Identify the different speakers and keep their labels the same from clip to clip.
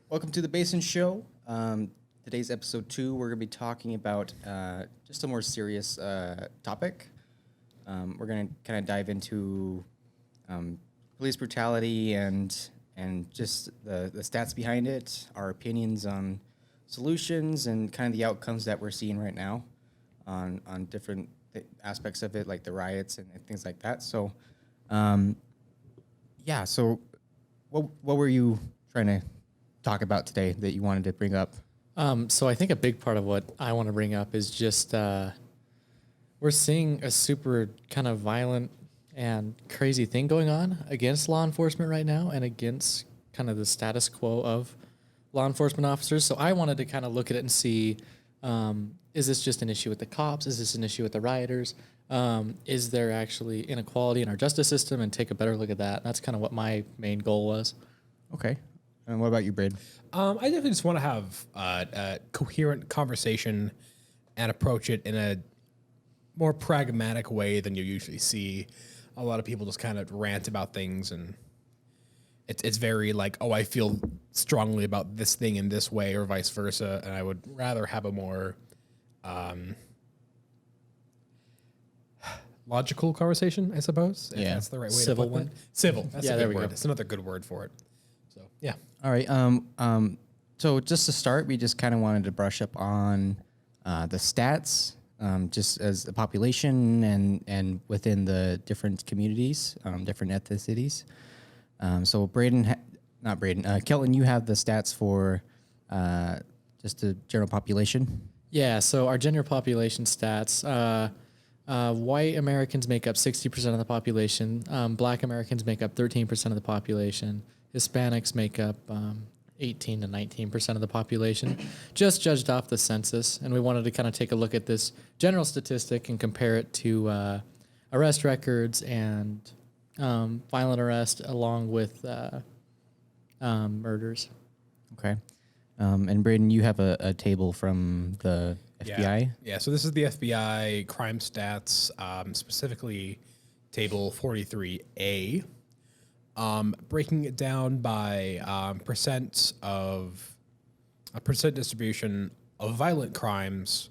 Speaker 1: Welcome to the Basin Show. Today's episode 2. We're going to be talking about just a more serious topic. We're going to kind of dive into police brutality and just the stats behind it, our opinions on solutions, and kind of the outcomes that we're seeing right now on different aspects of it, like the riots and things like that. So, So, what were you trying to talk about today that you wanted to bring up?
Speaker 2: So I think a big part of what I want to bring up is just we're seeing a super kind of violent and crazy thing going on against law enforcement right now and against kind of the status quo of law enforcement officers. So I wanted to kind of look at it and see, is this just an issue with the cops? Is this an issue with the rioters? Is there actually inequality in our justice system, and take a better look at that? That's kind of what my main goal was.
Speaker 1: Okay. And what about you, Braden?
Speaker 3: I definitely just want to have a coherent conversation and approach it in a more pragmatic way than you usually see. A lot of people just kind of rant about things, and it's very like, oh, I feel strongly about this thing in this way, or vice versa. And I would rather have a more logical conversation, I suppose. If that's the right way
Speaker 2: Civil
Speaker 3: to put
Speaker 2: one.
Speaker 3: it. Civil. That's
Speaker 2: Yeah,
Speaker 3: a
Speaker 2: there
Speaker 3: good
Speaker 2: we
Speaker 3: word.
Speaker 2: go.
Speaker 3: It's another good word for it. So yeah.
Speaker 1: All right. So just to start, we just kind of wanted to brush up on the stats, just as a population and within the different communities, different ethnicities. So Kelton, you have the stats for just the general population.
Speaker 2: Yeah, so our general population stats, white Americans make up 60% of the population, black Americans make up 13% of the population, Hispanics make up 18 to 19% of the population, just judged off the census. And we wanted to kind of take a look at this general statistic and compare it to arrest records and violent arrest along with murders.
Speaker 1: Okay. And Braden, you have a table from the FBI.
Speaker 3: Yeah, so this is the FBI crime stats, specifically table 43A, breaking it down by percent distribution of violent crimes.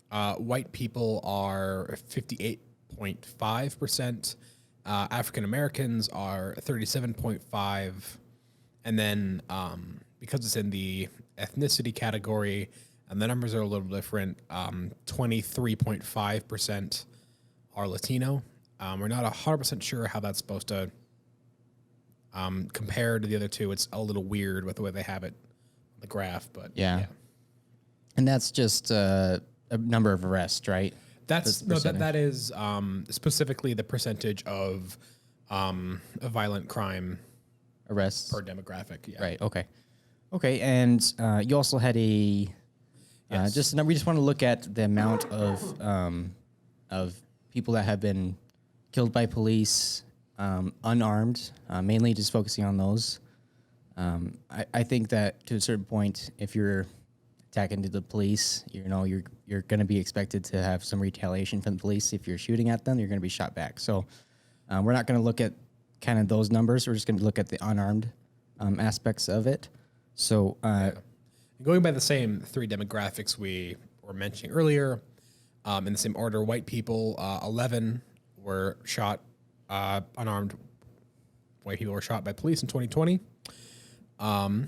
Speaker 3: White people are 58.5%, African Americans are 37.5%, and then because it's in the ethnicity category, and the numbers are a little different, 23.5% are Latino. We're not 100% sure how that's supposed to compare to the other two. It's a little weird with the way they have it on the graph, but
Speaker 1: Yeah. And that's just a number of arrests, right?
Speaker 3: That is specifically the percentage of a violent crime
Speaker 1: Arrests
Speaker 3: per demographic. Yeah.
Speaker 1: Right. Okay. Okay. And you also had a
Speaker 3: Yes.
Speaker 1: we just want to look at the amount of people that have been killed by police, unarmed, mainly just focusing on those. I think that to a certain point, if you're attacking to the police, you're going to be expected to have some retaliation from the police. If you're shooting at them, you're going to be shot back. So we're not going to look at kind of those numbers. We're just going to look at the unarmed aspects of it. So
Speaker 3: Going by the same three demographics we were mentioning earlier, in the same order, white people, 11 were shot, unarmed white people were shot by police in 2020. Let's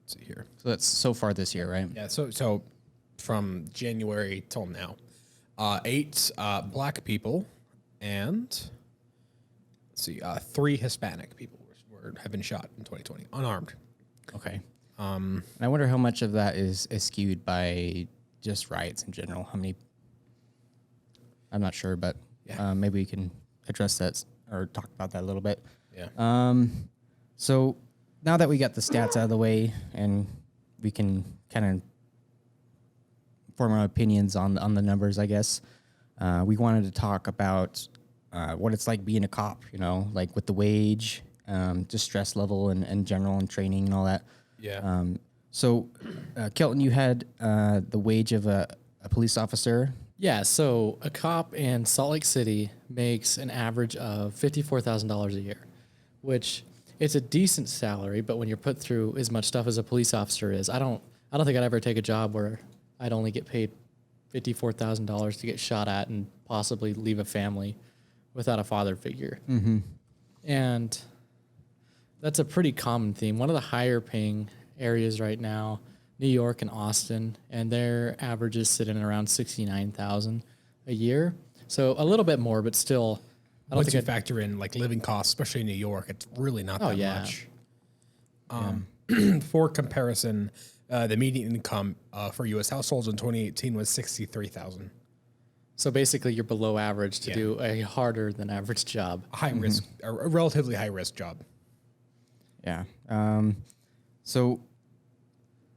Speaker 3: see here.
Speaker 1: So that's so far this year, right?
Speaker 3: Yeah, so from January till now, 8 black people and let's see, 3 Hispanic people have been shot in 2020, unarmed.
Speaker 1: Okay. And I wonder how much of that is skewed by just riots in general. How many? I'm not sure, but maybe we can address that or talk about that a little bit.
Speaker 3: Yeah.
Speaker 1: So now that we got the stats out of the way and we can kind of form our opinions on the numbers, I guess, we wanted to talk about what it's like being a cop, like with the wage, just stress level and general and training and all that.
Speaker 3: Yeah.
Speaker 1: So, Kelton, you had the wage of a police officer.
Speaker 2: Yeah, so a cop in Salt Lake City makes an average of $54,000 a year, which it's a decent salary, but when you're put through as much stuff as a police officer is, I don't think I'd ever take a job where I'd only get paid $54,000 to get shot at and possibly leave a family without a father figure. Mm-hmm. And that's a pretty common theme. One of the higher paying areas right now, New York and Austin, and their averages sit in around $69,000 a year. So a little bit more, but still, I don't
Speaker 3: Once
Speaker 2: think
Speaker 3: you
Speaker 2: I'd,
Speaker 3: factor in like living costs, especially in New York, it's really not that
Speaker 2: yeah.
Speaker 3: much. For comparison, the median income for U.S. households in 2018 was $63,000.
Speaker 2: so basically you're below average to do a harder than average job.
Speaker 3: A high risk, a relatively high risk job.
Speaker 1: Yeah. So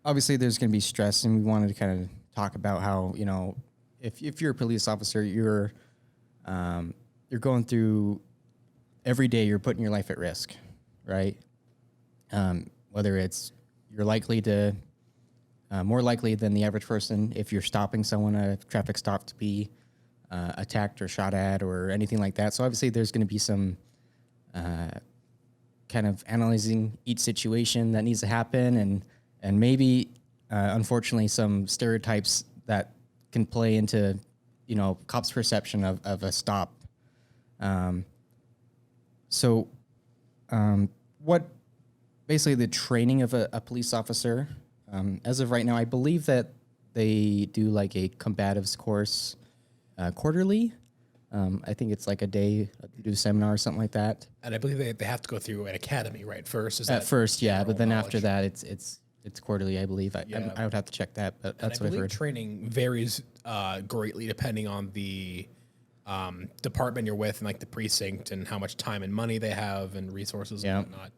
Speaker 1: obviously there's going to be stress, and we wanted to kind of talk about how, you know, if you're a police officer, you're going through every day, you're putting your life at risk, right? Whether it's you're likely to more likely than the average person if you're stopping someone at a traffic stop to be attacked or shot at or anything like that. So obviously there's going to be some kind of analyzing each situation that needs to happen, and maybe unfortunately some stereotypes that can play into, you know, cops' perception of a stop. What basically the training of a police officer, as of right now, I believe that they do like a combatives course quarterly. I think it's like a day, do a seminar or something like that.
Speaker 3: And I believe they have to go through an academy, right? First, is
Speaker 1: At
Speaker 3: that
Speaker 1: first, yeah, but then
Speaker 3: general
Speaker 1: after
Speaker 3: knowledge?
Speaker 1: that, it's quarterly, I believe. I would have to check that, but
Speaker 3: And
Speaker 1: that's
Speaker 3: I
Speaker 1: what I've
Speaker 3: believe
Speaker 1: heard.
Speaker 3: training varies greatly depending on the department you're with and like the precinct and how much time and money they have and resources
Speaker 1: Yeah.
Speaker 3: and whatnot.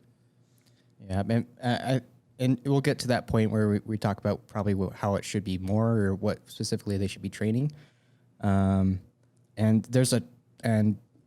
Speaker 1: Yeah, and we'll get to that point where we talk about probably how it should be more or what specifically they should be training. And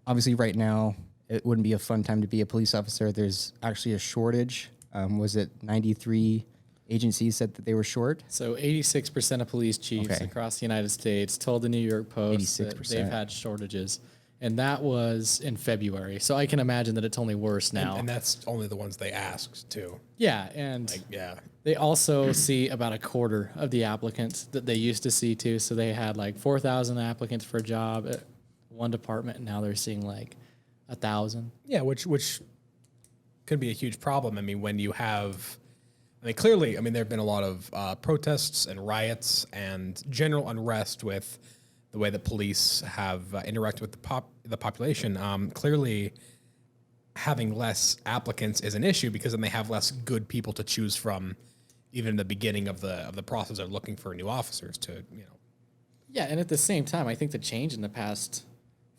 Speaker 1: obviously right now it wouldn't be a fun time to be a police officer. There's actually a shortage. Was it 93 agencies said that they were short?
Speaker 2: So 86% of police chiefs
Speaker 1: Okay.
Speaker 2: across the United States told the New York Post that
Speaker 1: 86%.
Speaker 2: they've had shortages. And that was in February. So I can imagine that it's only worse now.
Speaker 3: And that's only the ones they asked too.
Speaker 2: yeah, and
Speaker 3: Like, yeah.
Speaker 2: they also see about a quarter of the applicants that they used to see too. So they had like 4,000 applicants for a job at one department, and now they're seeing like 1,000.
Speaker 3: Yeah, which could be a huge problem. I mean, when you have, I mean, clearly, I mean, there have been a lot of protests and riots and general unrest with the way that police have interacted with the population. Clearly, having less applicants is an issue because then they have less good people to choose from, even in the beginning of the process of looking for new officers to, you know.
Speaker 2: Yeah, and at the same time, I think the change in the past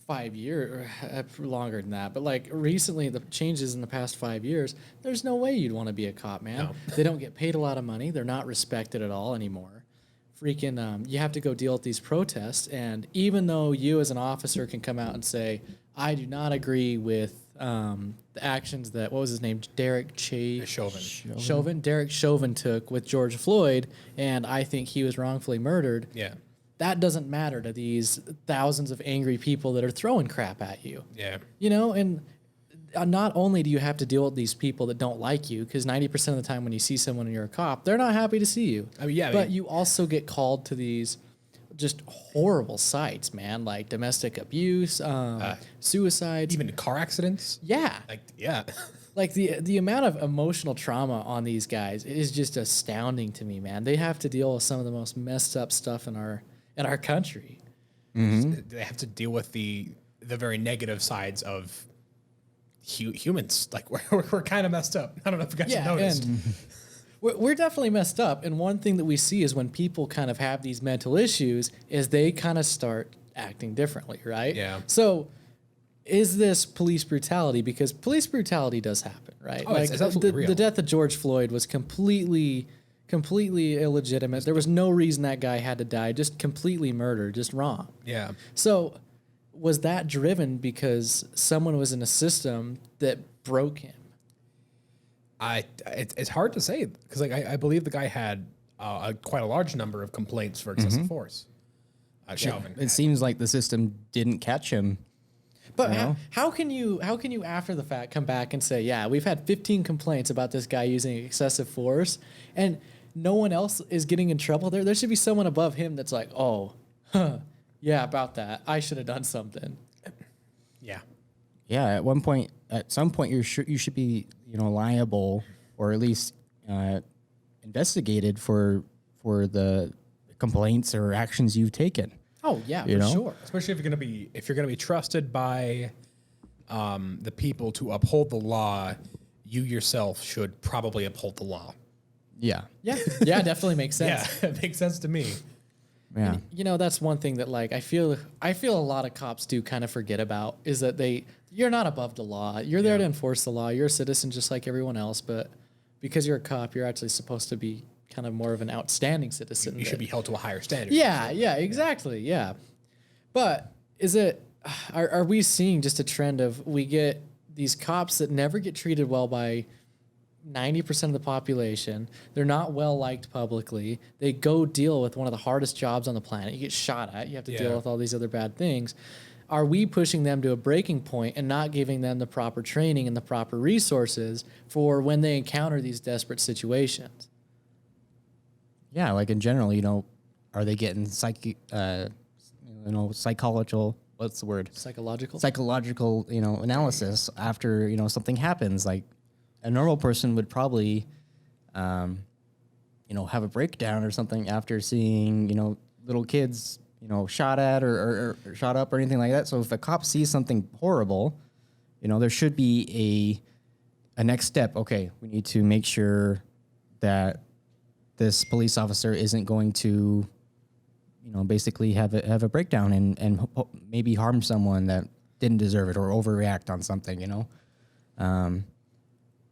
Speaker 2: 5 years, or longer than that, but like recently, the changes in the past 5 years, there's no way you'd want to be a cop, man.
Speaker 3: No.
Speaker 2: They don't get paid a lot of money. They're not respected at all anymore. Freaking, you have to go deal with these protests, and even though you as an officer can come out and say, I do not agree with the actions that, what was his name, Derek Chauvin. Derek Chauvin took with George Floyd, and I think he was wrongfully murdered.
Speaker 3: Yeah.
Speaker 2: That doesn't matter to these thousands of angry people that are throwing crap at you.
Speaker 3: Yeah.
Speaker 2: You know, and not only do you have to deal with these people that don't like you, because 90% of the time when you see someone and you're a cop, they're not happy to see you.
Speaker 3: I mean, yeah.
Speaker 2: But you also get called to these just horrible sites, man, like domestic abuse, suicides.
Speaker 3: even car accidents.
Speaker 2: Yeah.
Speaker 3: Like, yeah.
Speaker 2: Like the amount of emotional trauma on these guys is just astounding to me, man. They have to deal with some of the most messed up stuff in our country.
Speaker 3: They have to deal with the very negative sides of humans. Like we're kind of messed up. I don't know if you guys have noticed.
Speaker 2: And we're definitely messed up. And one thing that we see is when people kind of have these mental issues is they kind of start acting differently, right?
Speaker 3: Yeah.
Speaker 2: So is this police brutality? Because police brutality does happen, right?
Speaker 3: Oh, it's absolutely real.
Speaker 2: The death of George Floyd was completely illegitimate. There was no reason that guy had to die. Just completely murdered, just wrong.
Speaker 3: Yeah.
Speaker 2: So was that driven because someone was in a system that broke him?
Speaker 3: It's hard to say because like I believe the guy had quite a large number of complaints for excessive force. Chauvin.
Speaker 1: It seems like the system didn't catch him.
Speaker 2: But
Speaker 1: You know?
Speaker 2: how can you after the fact come back and say, yeah, we've had 15 complaints about this guy using excessive force, and no one else is getting in trouble? There should be someone above him that's like, oh, yeah, about that. I should have done something.
Speaker 3: Yeah.
Speaker 1: Yeah, at some point, you should be, liable, or at least investigated for the complaints or actions you've taken.
Speaker 2: Oh yeah,
Speaker 1: You
Speaker 2: for
Speaker 1: know?
Speaker 2: sure.
Speaker 3: Especially if you're gonna be trusted by the people to uphold the law, you yourself should probably uphold the law.
Speaker 1: Yeah,
Speaker 2: Yeah, definitely makes sense.
Speaker 3: Yeah, it makes sense to me.
Speaker 1: yeah,
Speaker 2: That's one thing that like I feel a lot of cops do kind of forget about is that you're not above the law. You're there to enforce the law. You're a citizen just like everyone else, but because you're a cop, you're actually supposed to be kind of more of an outstanding citizen.
Speaker 3: You should be held to a higher standard.
Speaker 2: Yeah, exactly. Yeah. But are we seeing just a trend of we get these cops that never get treated well by 90% of the population? They're not well liked publicly. They go deal with one of the hardest jobs on the planet. You get shot at. You have to deal with all these other bad things. Are we pushing them to a breaking point and not giving them the proper training and the proper resources for when they encounter these desperate situations?
Speaker 1: yeah. Like in general, are they getting psychological? What's the word? Psychological, analysis after something happens. Like a normal person would probably, have a breakdown or something after seeing little kids shot at or shot up or anything like that. So if a cop sees something horrible, there should be a next step. Okay, we need to make sure that this police officer isn't going to, basically have a breakdown and maybe harm someone that didn't deserve it or overreact on something.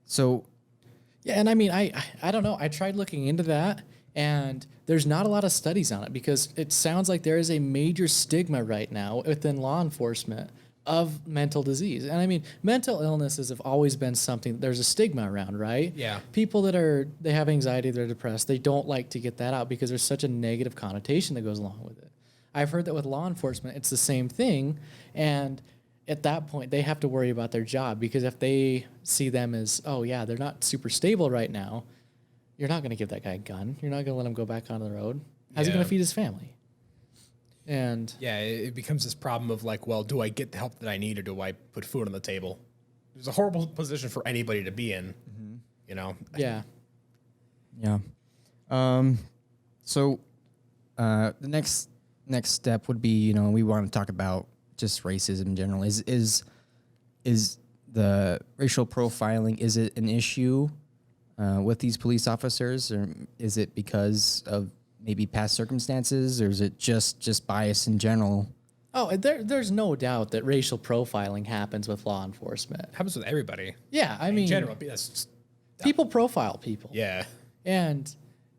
Speaker 1: So
Speaker 2: Yeah, and I mean, I don't know. I tried looking into that, and there's not a lot of studies on it because it sounds like there is a major stigma right now within law enforcement of mental disease. And I mean, mental illnesses have always been something there's a stigma around, right?
Speaker 3: Yeah.
Speaker 2: People they have anxiety, they're depressed, they don't like to get that out because there's such a negative connotation that goes along with it. I've heard that with law enforcement, it's the same thing, and at that point, they have to worry about their job because if they see them as, oh yeah, they're not super stable right now, you're not going to give that guy a gun. You're not going to let him go back on the road. How's he going to feed his family? And
Speaker 3: Yeah, it becomes this problem of like, well, do I get the help that I need or do I put food on the table? It's a horrible position for anybody to be in,
Speaker 2: yeah,
Speaker 1: yeah. So the next step would be, we want to talk about just racism in general. Is the racial profiling, is it an issue with these police officers, or is it because of maybe past circumstances, or is it just bias in general?
Speaker 2: Oh, there's no doubt that racial profiling happens with law enforcement.
Speaker 3: It happens with everybody.
Speaker 2: Yeah, I mean,
Speaker 3: In general, that's just,
Speaker 2: people profile people.
Speaker 3: yeah.
Speaker 2: And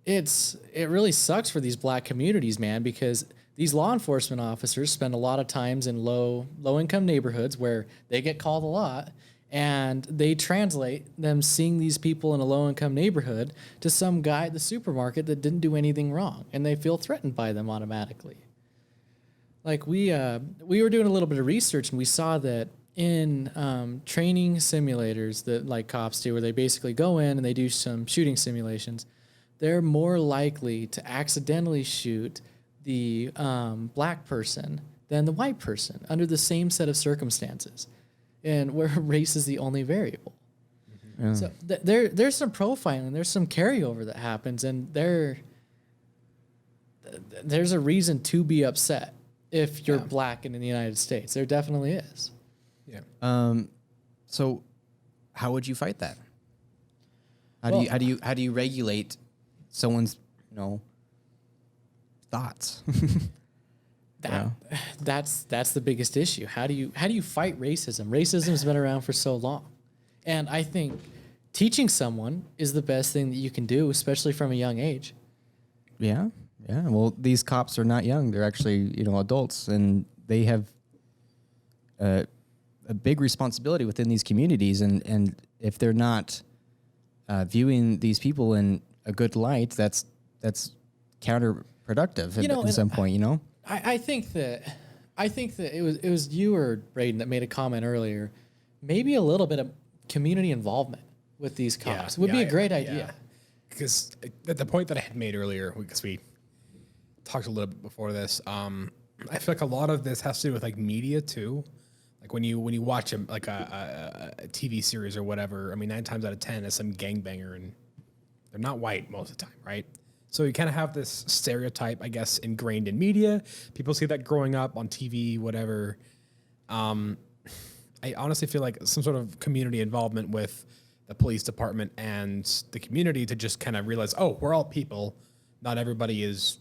Speaker 2: it really sucks for these black communities, man, because these law enforcement officers spend a lot of times in low income neighborhoods where they get called a lot, and they translate them seeing these people in a low income neighborhood to some guy at the supermarket that didn't do anything wrong, and they feel threatened by them automatically. Like we were doing a little bit of research, and we saw that in training simulators that like cops do, where they basically go in and they do some shooting simulations, they're more likely to accidentally shoot the black person than the white person under the same set of circumstances, and where race is the only variable. Mm-hmm. So there's some profiling, there's some carryover that happens, and there's a reason to be upset if you're black and in the United States. There definitely is.
Speaker 3: Yeah.
Speaker 1: So how would you fight that? How do you regulate someone's thoughts?
Speaker 2: That's the biggest issue. How do you fight racism? Racism's been around for so long, and I think teaching someone is the best thing that you can do, especially from a young age.
Speaker 1: Yeah. Well, these cops are not young; they're actually adults, and they have a big responsibility within these communities. And if they're not viewing these people in a good light, that's counterproductive at some point.
Speaker 2: I think that I think that it was you or Braden that made a comment earlier. Maybe a little bit of community involvement with these cops would be a great idea.
Speaker 3: Because at the point that I had made earlier, because we talked a little bit before this, I feel like a lot of this has to do with like media too. Like when you watch a TV series or whatever, I mean, 9 times out of 10 is some gangbanger, and they're not white most of the time, right? So you kind of have this stereotype, I guess, ingrained in media. People see that growing up on TV, whatever. I honestly feel like some sort of community involvement with the police department and the community to just kind of realize, oh, we're all people. Not everybody is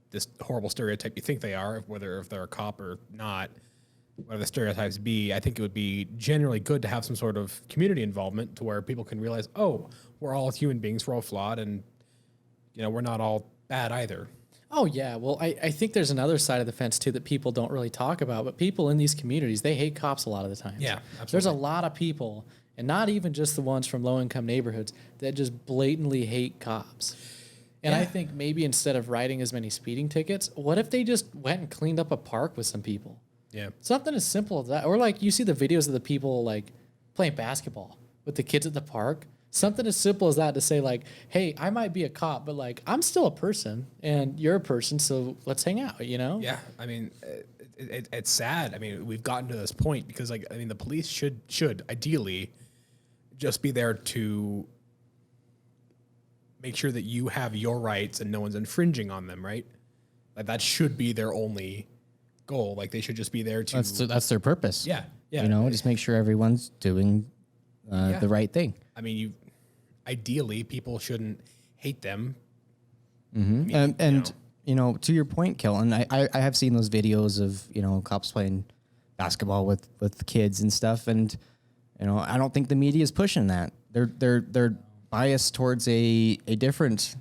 Speaker 3: this horrible stereotype you think they are, whether if they're a cop or not, whatever the stereotypes be. I think it would be generally good to have some sort of community involvement to where people can realize, oh, we're all human beings, we're all flawed, and we're not all bad either.
Speaker 2: Oh, yeah. Well, I think there's another side of the fence, too, that people don't really talk about. But people in these communities, they hate cops a lot of the time.
Speaker 3: Yeah, absolutely.
Speaker 2: There's a lot of people, and not even just the ones from low-income neighborhoods, that just blatantly hate cops. And I think maybe instead of writing as many speeding tickets, what if they just went and cleaned up a park with some people?
Speaker 3: Yeah.
Speaker 2: Something as simple as that. Or like you see the videos of the people like playing basketball with the kids at the park. Something as simple as that to say like, hey, I might be a cop, but like I'm still a person and you're a person, so let's hang out,
Speaker 3: Yeah, I mean, it's sad. I mean, we've gotten to this point because the police should ideally just be there to make sure that you have your rights and no one's infringing on them, right? Like that should be their only goal. Like they should just be there to.
Speaker 1: That's their purpose.
Speaker 3: Yeah.
Speaker 1: Just make sure everyone's doing the right thing.
Speaker 3: I mean, ideally people shouldn't hate them.
Speaker 1: Mm-hmm.
Speaker 3: I mean,
Speaker 1: to your point, Kellen, I have seen those videos of cops playing basketball with kids and stuff, and I don't think the media is pushing that. They're biased towards a different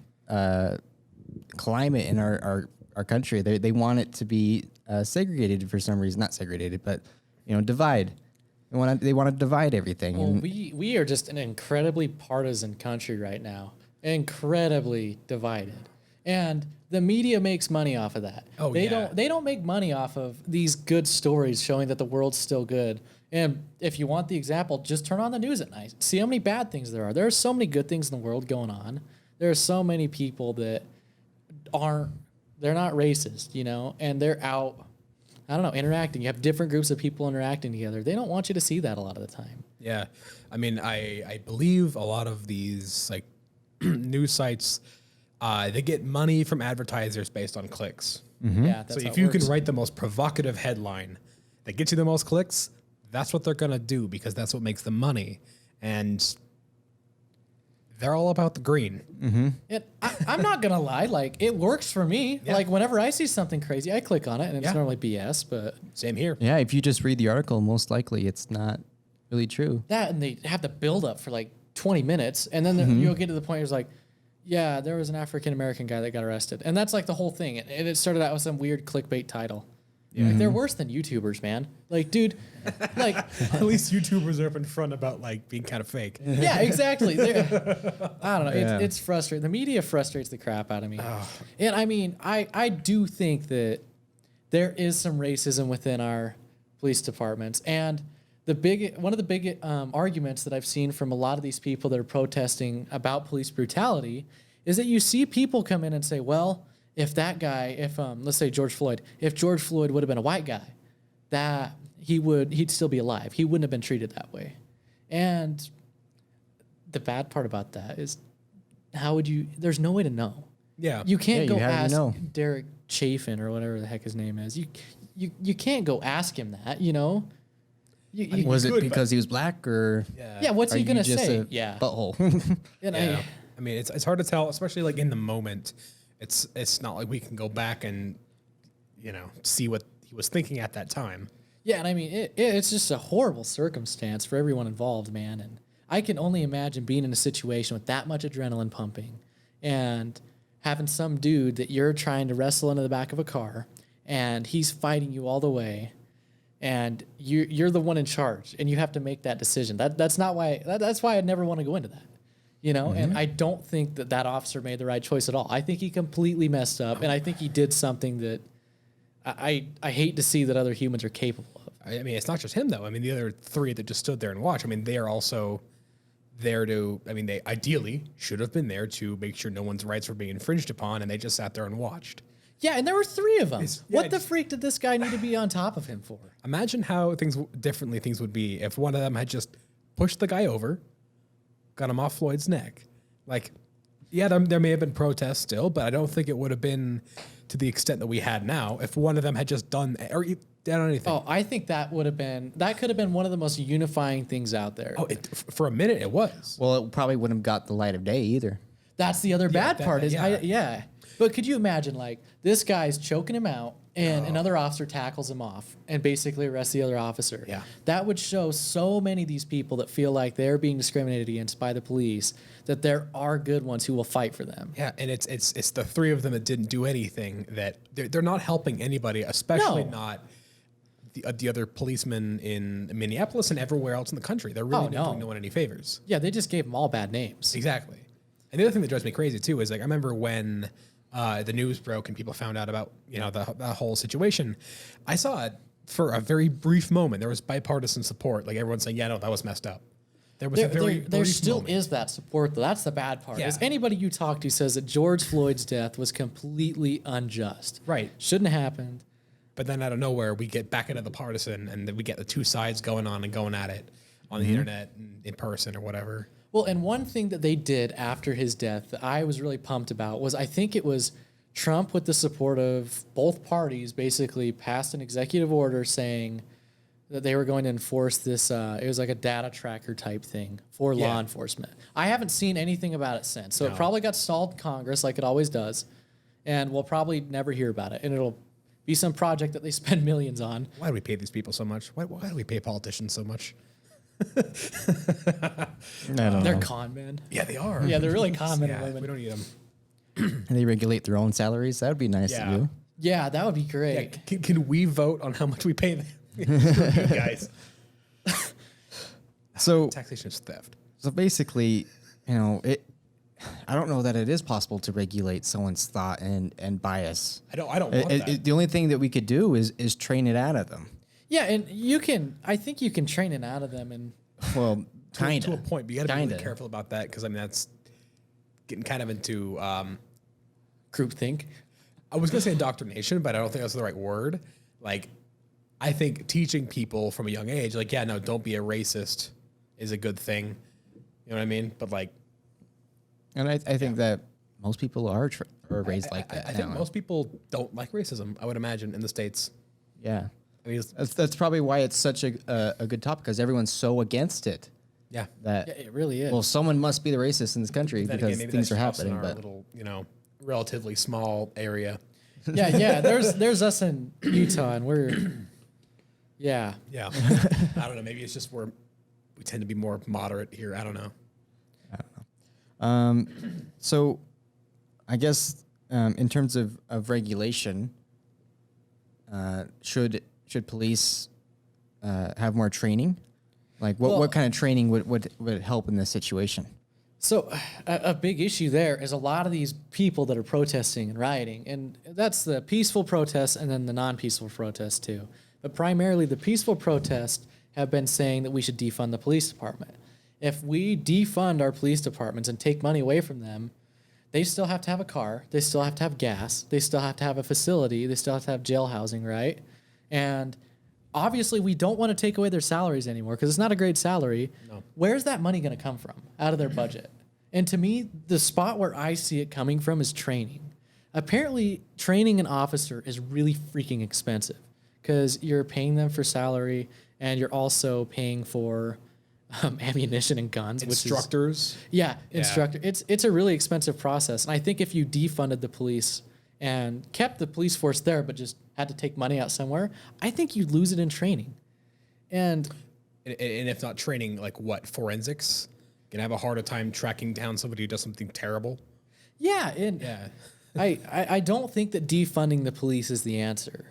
Speaker 1: climate in our country. They want it to be segregated for some reason, not segregated, but divide. They want to divide everything.
Speaker 2: Well, we are just an incredibly partisan country right now, incredibly divided, and the media makes money off of that.
Speaker 3: Oh,
Speaker 2: they don't make money off of these good stories showing that the world's still good. And if you want the example, just turn on the news at night. See how many bad things there are. There are so many good things in the world going on. There are so many people that they're not racist, and they're out, I don't know, interacting. You have different groups of people interacting together. They don't want you to see that a lot of the time.
Speaker 3: Yeah. I mean, I believe a lot of these like news sites, they get money from advertisers based on clicks.
Speaker 2: Mm-hmm. Yeah. That's
Speaker 3: So
Speaker 2: how
Speaker 3: if
Speaker 2: it
Speaker 3: you
Speaker 2: works.
Speaker 3: can write the most provocative headline that gets you the most clicks, that's what they're going to do because that's what makes them money. And they're all about the green.
Speaker 1: Mm-hmm.
Speaker 2: And I'm not going to lie. Like, it works for me.
Speaker 3: Yeah.
Speaker 2: Like, whenever I see something crazy, I click on it, and it's normally BS, but...
Speaker 3: Same here.
Speaker 1: Yeah, if you just read the article, most likely it's not really true.
Speaker 2: That, and they have the build-up for, like, 20 minutes, and then you'll get to the point where it's like, yeah, there was an African-American guy that got arrested. And that's, like, the whole thing. And it started out with some weird clickbait title. Yeah. Like, they're worse than YouTubers, man. Like, dude, like...
Speaker 3: At least YouTubers are up in front about, like, being kind of fake.
Speaker 2: Yeah, exactly. I don't know. Yeah. It's frustrating. The media frustrates the crap out of me. Oh. And, I mean, I do think that there is some racism within our police departments. And one of the big arguments that I've seen from a lot of these people that are protesting about police brutality is that you see people come in and say, well... If that guy, let's say George Floyd, if George Floyd would have been a white guy, that he'd still be alive. He wouldn't have been treated that way. And the bad part about that is there's no way to know.
Speaker 3: Yeah.
Speaker 2: You can't go
Speaker 1: you
Speaker 2: ask
Speaker 1: know.
Speaker 2: Derek Chafin or whatever the heck his name is. You can't go ask him that,
Speaker 1: Was it because he was black or?
Speaker 2: Yeah, what's he going to say?
Speaker 1: Butthole.
Speaker 2: And
Speaker 3: I mean, it's hard to tell, especially like in the moment. It's not like we can go back and, see what he was thinking at that time.
Speaker 2: Yeah, and I mean, it's just a horrible circumstance for everyone involved, man. And I can only imagine being in a situation with that much adrenaline pumping and having some dude that you're trying to wrestle into the back of a car and he's fighting you all the way and you're the one in charge and you have to make that decision. That's why I'd never want to go into that. And I don't think that officer made the right choice at all. I think he completely messed up, and I think he did something that I hate to see that other humans are capable of.
Speaker 3: I mean, it's not just him though. I mean, the other three that just stood there and watched. I mean, they are also there to. I mean, they ideally should have been there to make sure no one's rights were being infringed upon, and they just sat there and watched.
Speaker 2: Yeah, and there were three of them.
Speaker 3: Yeah,
Speaker 2: What the freak did this guy need to be on top of him for?
Speaker 3: Imagine how differently things would be if one of them had just pushed the guy over, got him off Floyd's neck. Like, yeah, there may have been protests still, but I don't think it would have been to the extent that we had now if one of them had just done anything.
Speaker 2: Oh, I think that could have been one of the most unifying things out there.
Speaker 3: Oh, for a minute it was.
Speaker 1: Well, it probably wouldn't have got the light of day either.
Speaker 2: That's the other bad part is,
Speaker 3: yeah.
Speaker 2: But could you imagine, like, this guy's choking him out and another officer tackles him off and basically arrests the other officer?
Speaker 3: Yeah.
Speaker 2: That would show so many of these people that feel like they're being discriminated against by the police that there are good ones who will fight for them.
Speaker 3: Yeah, and it's the three of them that didn't do anything that they're not helping anybody, especially not the other policemen in Minneapolis and everywhere else in the country. They're really not doing no one any favors.
Speaker 2: Yeah, they just gave them all bad names.
Speaker 3: Exactly. And the other thing that drives me crazy too is, like, I remember when the news broke and people found out about the whole situation. I saw it for a very brief moment. There was bipartisan support, like everyone saying, "Yeah, no, that was messed up." There was a very
Speaker 2: there
Speaker 3: brief
Speaker 2: still
Speaker 3: moment.
Speaker 2: is that support, though. That's the bad part.
Speaker 3: Yeah.
Speaker 2: Is anybody you talk to says that George Floyd's death was completely unjust.
Speaker 3: Right.
Speaker 2: Shouldn't have happened.
Speaker 3: But then out of nowhere, we get back into the partisan, and then we get the two sides going on and going at it on the internet and in person or whatever.
Speaker 2: Well, and one thing that they did after his death that I was really pumped about was, I think it was Trump, with the support of both parties, basically passed an executive order saying that they were going to enforce this. It was like a data tracker type thing for law enforcement. I haven't seen anything about it since. So it probably got stalled in Congress like it always does. And we'll probably never hear about it. And it'll be some project that they spend millions on.
Speaker 3: Why do we pay these people so much? Why do we pay politicians so much?
Speaker 1: I don't
Speaker 2: They're
Speaker 1: know.
Speaker 2: con men.
Speaker 3: Yeah, they are.
Speaker 2: Yeah, they're really con men
Speaker 3: Yeah,
Speaker 2: and
Speaker 3: we
Speaker 2: women.
Speaker 3: don't need them.
Speaker 1: And they regulate their own salaries. That would be nice to do.
Speaker 2: Yeah, that would be
Speaker 3: Yeah,
Speaker 2: great.
Speaker 3: can we vote on how much we pay them? Screw you guys.
Speaker 1: So
Speaker 3: Taxation is theft.
Speaker 1: So basically, I don't know that it is possible to regulate someone's thought and bias.
Speaker 3: I don't want that.
Speaker 1: The only thing that we could do is train it out of them.
Speaker 2: Yeah, and I think you can train it out of them. And
Speaker 1: Well, kind
Speaker 3: to a
Speaker 1: of.
Speaker 3: point, but you got to be really careful about that, because I mean that's getting kind of into.
Speaker 2: groupthink.
Speaker 3: I was gonna say indoctrination, but I don't think that's the right word. Like, I think teaching people from a young age, like, yeah, no, don't be a racist, is a good thing. You know what I mean? But like,
Speaker 1: And I think that most people are raised like that.
Speaker 3: I think most people don't like racism, I would imagine, in the States.
Speaker 1: Yeah.
Speaker 3: I mean,
Speaker 1: That's probably why it's such a good topic, because everyone's so against it.
Speaker 3: yeah.
Speaker 1: That
Speaker 2: Yeah, it really is.
Speaker 1: well, someone must be the racist in this country
Speaker 3: Then
Speaker 1: because
Speaker 3: again, maybe
Speaker 1: things
Speaker 3: that's
Speaker 1: are
Speaker 3: just us in
Speaker 1: happening.
Speaker 3: our
Speaker 1: But
Speaker 3: little, relatively small area.
Speaker 2: yeah. There's us in Utah, and we're yeah.
Speaker 3: Yeah. I don't know. Maybe it's just we tend to be more moderate here. I don't know.
Speaker 1: so, I guess in terms of regulation, should police have more training? Like what kind of training would help in this situation?
Speaker 2: So a big issue there is a lot of these people that are protesting and rioting, and that's the peaceful protests and then the non-peaceful protests too. But primarily the peaceful protests have been saying that we should defund the police department. If we defund our police departments and take money away from them, they still have to have a car, they still have to have gas, they still have to have a facility, they still have to have jail housing, right? And obviously we don't want to take away their salaries anymore because it's not a great salary.
Speaker 3: No.
Speaker 2: Where's that money going to come from? Out of their budget. And to me, the spot where I see it coming from is training. Apparently, training an officer is really freaking expensive because you're paying them for salary and you're also paying for ammunition and guns.
Speaker 3: Instructors.
Speaker 2: Instructor. It's a really expensive process. And I think if you defunded the police and kept the police force there, but just had to take money out somewhere, I think you'd lose it in training. And
Speaker 3: if not training, like what, forensics? Gonna have a harder time tracking down somebody who does something terrible.
Speaker 2: yeah, and
Speaker 3: Yeah.
Speaker 2: I don't think that defunding the police is the answer.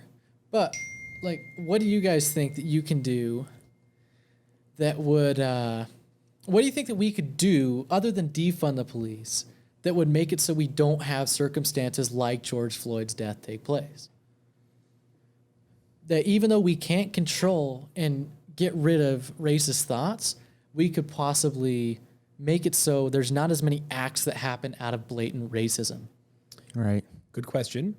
Speaker 2: But like, what do you guys think that you can do that would what do you think that we could do other than defund the police that would make it so we don't have circumstances like George Floyd's death take place? that even though we can't control and get rid of racist thoughts, we could possibly make it so there's not as many acts that happen out of blatant racism.
Speaker 1: Right.
Speaker 3: Good question.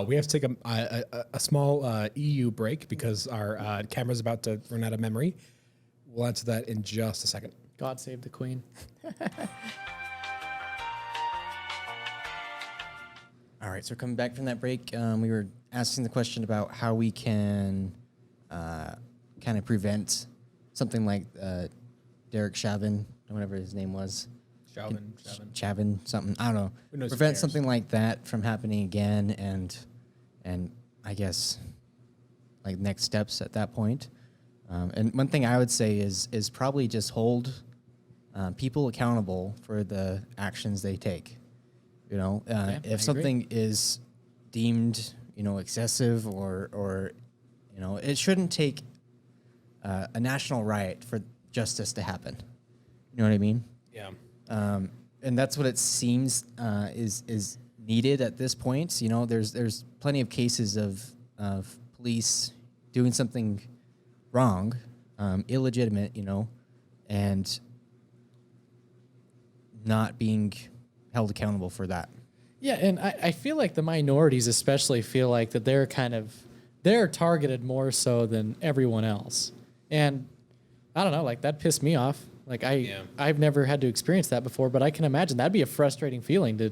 Speaker 3: We have to take a small EU break because our camera's about to run out of memory. We'll answer that in just a second.
Speaker 2: God save the Queen.
Speaker 1: All right, so coming back from that break, we were asking the question about how we can kind of prevent something like Derek Chauvin, or whatever his name was. Chauvin, something, I don't know. Prevent something like that from happening again, and I guess like next steps at that point. And one thing I would say is probably just hold people accountable for the actions they take. You know, if something is deemed, excessive or it shouldn't take a national riot for justice to happen. You know what I mean?
Speaker 3: Yeah.
Speaker 1: And that's what it seems is needed at this point. You know, there's plenty of cases of police doing something wrong, illegitimate, and not being held accountable for that.
Speaker 2: Yeah, and I feel like the minorities especially feel like that they're targeted more so than everyone else. And I don't know, like that pissed me off. Like I've never had to experience that before, but I can imagine that'd be a frustrating feeling to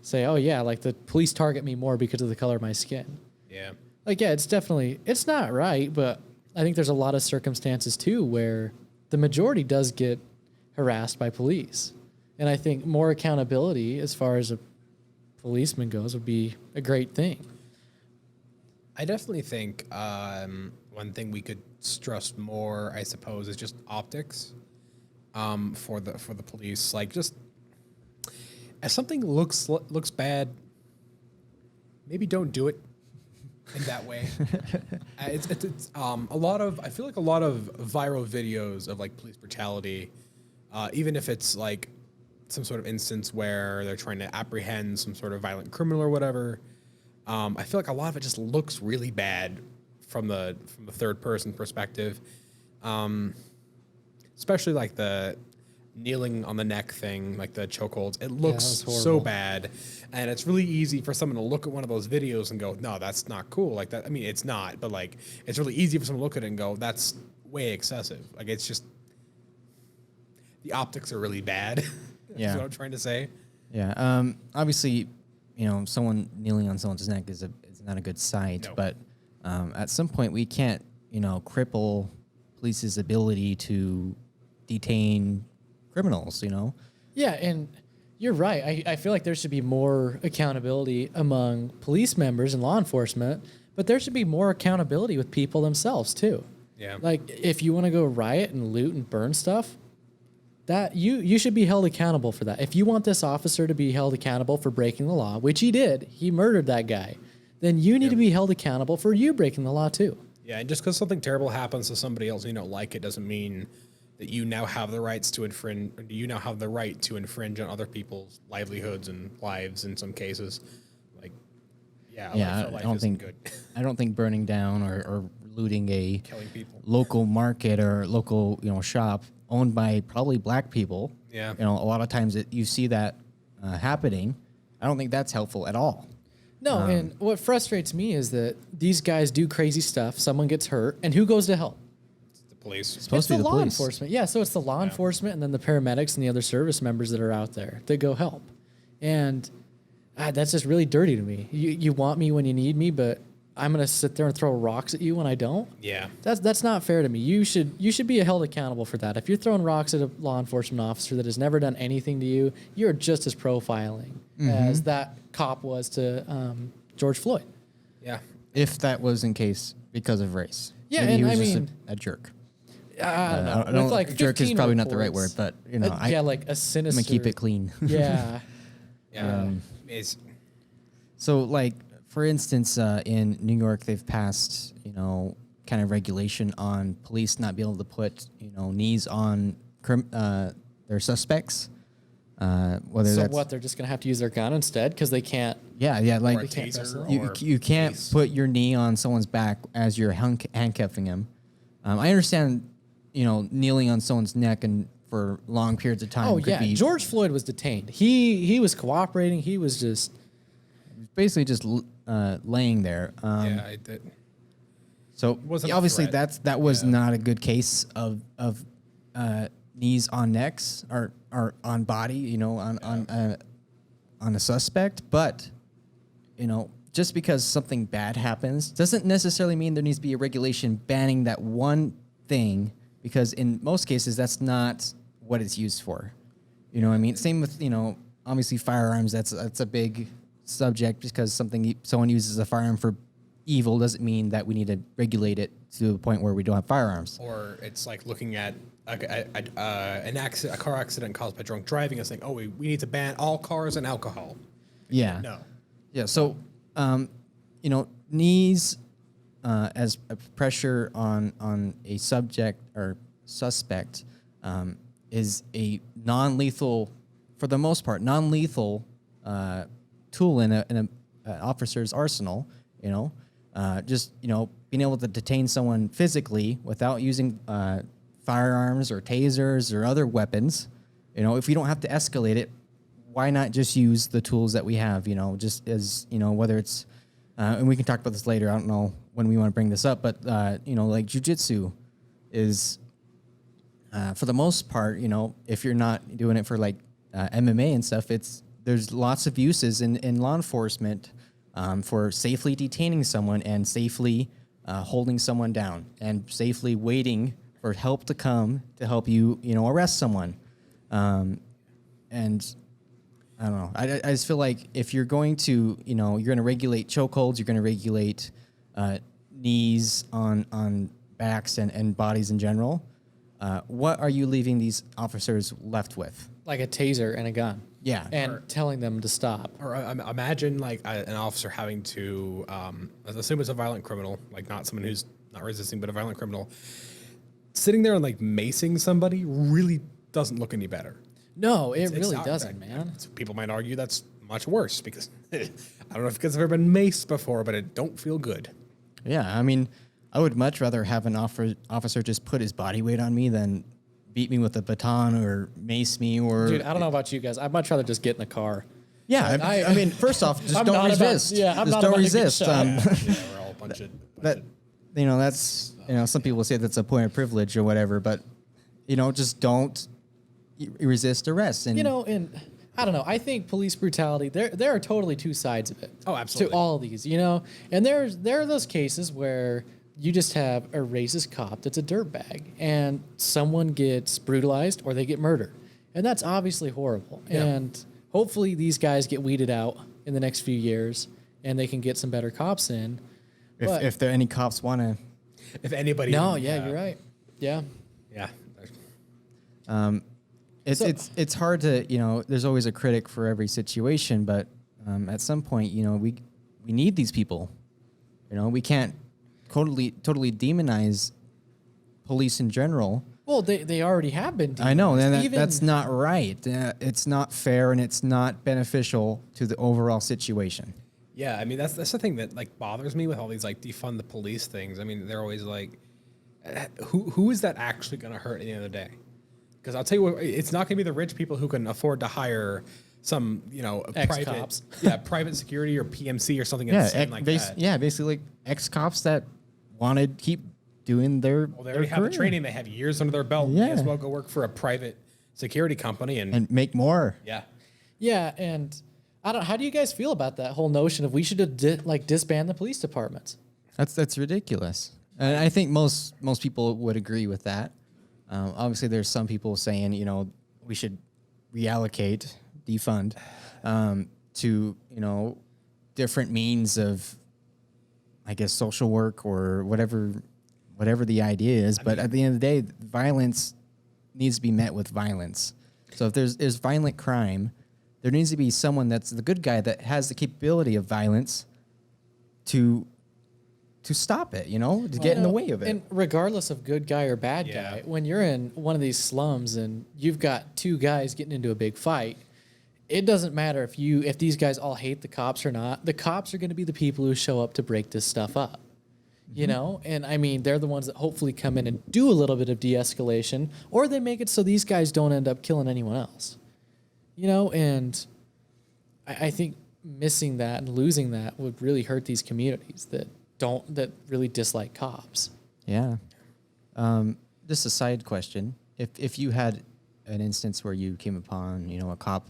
Speaker 2: say, oh yeah, like the police target me more because of the color of my skin.
Speaker 3: Yeah.
Speaker 2: Like, yeah, it's not right, but I think there's a lot of circumstances too where the majority does get harassed by police. And I think more accountability as far as a policeman goes would be a great thing.
Speaker 3: I definitely think one thing we could stress more, I suppose, is just optics for the police. Like, just if something looks bad, maybe don't do it in that way. It's a lot of, I feel like a lot of viral videos of like police brutality, even if it's like some sort of instance where they're trying to apprehend some sort of violent criminal or whatever. I feel like a lot of it just looks really bad from the third person perspective, especially like the kneeling on the neck thing, like the chokeholds. It looks so bad, and it's really easy for someone to look at one of those videos and go, "No, that's not cool." Like that. I mean, it's not, but like it's really easy for someone to look at it and go, "That's way excessive." Like it's just the optics are really bad. That's what I'm trying to say.
Speaker 1: Yeah. Obviously, someone kneeling on someone's neck is not a good sight. No. But at some point, we can't, cripple police's ability to detain criminals.
Speaker 2: Yeah, and you're right. I feel like there should be more accountability among police members and law enforcement, but there should be more accountability with people themselves too.
Speaker 3: Yeah.
Speaker 2: Like if you want to go riot and loot and burn stuff, that you should be held accountable for that. If you want this officer to be held accountable for breaking the law, which he did, he murdered that guy, then you need to be held accountable for you breaking the law too.
Speaker 3: Yeah, and just because something terrible happens to somebody else and you don't like it doesn't mean that you now have the rights to infringe, or do you now have the right to infringe on other people's livelihoods and lives in some cases? Like,
Speaker 1: I don't think
Speaker 3: good.
Speaker 1: I don't think burning down or looting a
Speaker 3: Killing people.
Speaker 1: local market or local shop owned by probably black people.
Speaker 3: Yeah.
Speaker 1: A lot of times you see that happening. I don't think that's helpful at all.
Speaker 2: No, and what frustrates me is that these guys do crazy stuff. Someone gets hurt, and who goes to help?
Speaker 3: It's the police.
Speaker 1: It's supposed to be the
Speaker 2: law
Speaker 1: police.
Speaker 2: Enforcement. Yeah, so it's the law enforcement and then the paramedics and the other service members that are out there that go help. And that's just really dirty to me. You want me when you need me, but I'm going to sit there and throw rocks at you when I don't?
Speaker 3: Yeah.
Speaker 2: That's not fair to me. You should be held accountable for that. If you're throwing rocks at a law enforcement officer that has never done anything to you, you're just as profiling as that cop was to George Floyd.
Speaker 3: Yeah.
Speaker 1: If that was in case because of race.
Speaker 2: Yeah,
Speaker 1: Maybe
Speaker 2: and
Speaker 1: he was
Speaker 2: I
Speaker 1: just
Speaker 2: mean,
Speaker 1: a jerk.
Speaker 2: I don't know. With like
Speaker 1: jerk is
Speaker 2: 15
Speaker 1: probably not the right word,
Speaker 2: reports,
Speaker 1: but
Speaker 2: like a sinister.
Speaker 1: I'm gonna keep it clean.
Speaker 2: Yeah.
Speaker 3: Yeah.
Speaker 1: So, like, for instance, in New York, they've passed, kind of regulation on police not being able to put, knees on their suspects. Whether
Speaker 2: So
Speaker 1: that's
Speaker 2: what? They're just gonna have to use their gun instead because they can't.
Speaker 1: yeah,
Speaker 3: Or
Speaker 1: like
Speaker 3: a
Speaker 2: can't press
Speaker 3: taser.
Speaker 2: it.
Speaker 1: you
Speaker 3: or
Speaker 1: you can't
Speaker 3: mace.
Speaker 1: put your knee on someone's back as you're handcuffing him. I understand, kneeling on someone's neck and for long periods of time.
Speaker 2: Oh
Speaker 1: could
Speaker 2: yeah,
Speaker 1: be
Speaker 2: George Floyd was detained. He was cooperating. He was just.
Speaker 1: basically just laying there.
Speaker 3: Yeah, it
Speaker 1: So
Speaker 3: wasn't a
Speaker 1: obviously
Speaker 3: threat.
Speaker 1: that was
Speaker 3: Yeah.
Speaker 1: not a good case of knees on necks or on body, on a suspect. But just because something bad happens doesn't necessarily mean there needs to be a regulation banning that one thing. Because in most cases, that's not what it's used for. You know what I mean? Same with obviously firearms. That's a big subject. Just because someone uses a firearm for evil doesn't mean that we need to regulate it to the point where we don't have firearms.
Speaker 3: Or it's like looking at a car accident caused by drunk driving and saying, oh, we need to ban all cars and alcohol.
Speaker 1: Yeah.
Speaker 3: No.
Speaker 1: Yeah. So, knees as a pressure on a subject or suspect is a non-lethal, for the most part, non-lethal tool in an officer's arsenal. Being able to detain someone physically without using firearms or tasers or other weapons. If we don't have to escalate it, why not just use the tools that we have? Just as whether it's and we can talk about this later. I don't know when we want to bring this up, but like jujitsu is for the most part, if you're not doing it for like MMA and stuff, there's lots of uses in law enforcement for safely detaining someone and safely holding someone down and safely waiting for help to come to help you, arrest someone. And I don't know. I just feel like if you're going to, you're going to regulate chokeholds, you're going to regulate knees on backs and bodies in general. What are you leaving these officers left with?
Speaker 2: Like a taser and a gun.
Speaker 1: Yeah.
Speaker 2: And telling them to stop.
Speaker 3: Or imagine like an officer having to, assume it's a violent criminal, like not someone who's not resisting, but a violent criminal, sitting there and like macing somebody really doesn't look any better.
Speaker 2: No, it
Speaker 3: It's
Speaker 2: really
Speaker 3: not
Speaker 2: doesn't,
Speaker 3: that-
Speaker 2: man.
Speaker 3: People might argue that's much worse because I don't know if it's ever been maced before, but it don't feel good.
Speaker 1: Yeah. I mean, I would much rather have an officer just put his body weight on me than beat me with a baton or mace me or.
Speaker 2: Dude, I don't know about you guys. I'd much rather just get in the car.
Speaker 1: Yeah. I mean, first off, just
Speaker 2: I'm
Speaker 1: don't
Speaker 2: not about-
Speaker 1: resist.
Speaker 2: yeah, I'm
Speaker 1: just
Speaker 2: not
Speaker 1: don't
Speaker 2: about to get
Speaker 1: resist.
Speaker 2: shot.
Speaker 3: Yeah, we're all a bunch of
Speaker 1: That that's some people say that's a point of privilege or whatever, but just don't resist arrest. And
Speaker 2: And I don't know. I think police brutality. There are totally two sides of it.
Speaker 3: Oh, absolutely.
Speaker 2: To all of these, and there are those cases where you just have a racist cop that's a dirtbag, and someone gets brutalized or they get murdered, and that's obviously horrible.
Speaker 3: Yeah.
Speaker 2: And hopefully these guys get weeded out in the next few years, and they can get some better cops in. But-
Speaker 1: if there any cops want to.
Speaker 3: if anybody.
Speaker 2: No, yeah, you're right. Yeah.
Speaker 3: Yeah.
Speaker 1: It's hard to there's always a critic for every situation, but at some point we need these people. We can't totally demonize police in general.
Speaker 2: Well, they already have been.
Speaker 1: I know, and
Speaker 2: Even-
Speaker 1: that's not right. It's not fair, and it's not beneficial to the overall situation.
Speaker 3: Yeah, I mean that's the thing that like bothers me with all these like defund the police things. I mean they're always like, who is that actually going to hurt at the end of the day? Because I'll tell you what, it's not going to be the rich people who can afford to hire some
Speaker 2: Ex-cops.
Speaker 3: private security or PMC or something
Speaker 1: Yeah,
Speaker 3: insane like that.
Speaker 1: yeah, basically like ex-cops that want to keep doing their.
Speaker 3: Well, they already have the training. They have years under their belt.
Speaker 1: Yeah.
Speaker 3: May as well go work for a private security company and
Speaker 1: and make more.
Speaker 2: Yeah, and how do you guys feel about that whole notion of we should disband the police departments?
Speaker 1: That's ridiculous, and I think most people would agree with that. Obviously, there's some people saying we should reallocate, defund, to different means of, I guess, social work or whatever the idea is. But at the end of the day, violence needs to be met with violence. So if there's violent crime, there needs to be someone that's the good guy that has the capability of violence to stop it, to get in the way of it.
Speaker 2: And regardless of good guy or bad
Speaker 3: Yeah.
Speaker 2: guy, when you're in one of these slums and you've got two guys getting into a big fight, it doesn't matter if these guys all hate the cops or not. The cops are going to be the people who show up to break this stuff up. You know, and I mean, they're the ones that hopefully come in and do a little bit of de-escalation, or they make it so these guys don't end up killing anyone else. You know, and I think missing that and losing that would really hurt these communities that really dislike cops.
Speaker 1: Yeah. Just a side question: if you had an instance where you came upon, you know, a cop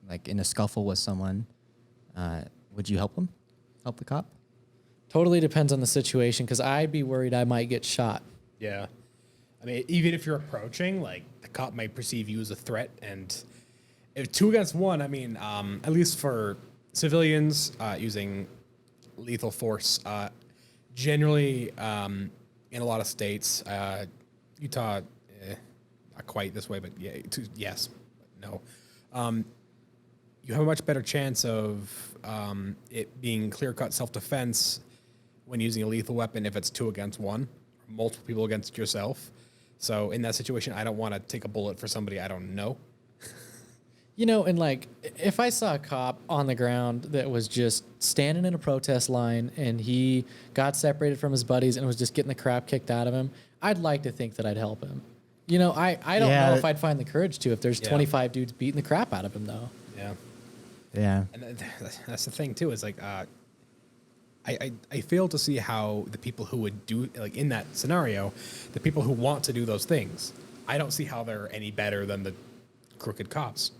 Speaker 1: like in a scuffle with someone, would you help him? Help the cop?
Speaker 2: Totally depends on the situation, because I'd be worried I might get shot.
Speaker 3: Yeah. I mean, even if you're approaching, like, the cop might perceive you as a threat. And if 2 against 1, I mean, at least for civilians using lethal force, generally in a lot of states, Utah, not quite this way, but yeah, yes, no. You have a much better chance of it being clear-cut self-defense when using a lethal weapon if it's 2 against 1, or multiple people against yourself. So in that situation, I don't want to take a bullet for somebody I don't know.
Speaker 2: You know, and like, if I saw a cop on the ground that was just standing in a protest line and he got separated from his buddies and was just getting the crap kicked out of him, I'd like to think that I'd help him. You know, I don't know if I'd find the courage to if there's 25 dudes beating the crap out of him, though.
Speaker 3: Yeah.
Speaker 1: Yeah.
Speaker 3: And that's the thing, too, is like, I fail to see how the people who would do, like, in that scenario, the people who want to do those things, I don't see how they're any better than the crooked cops.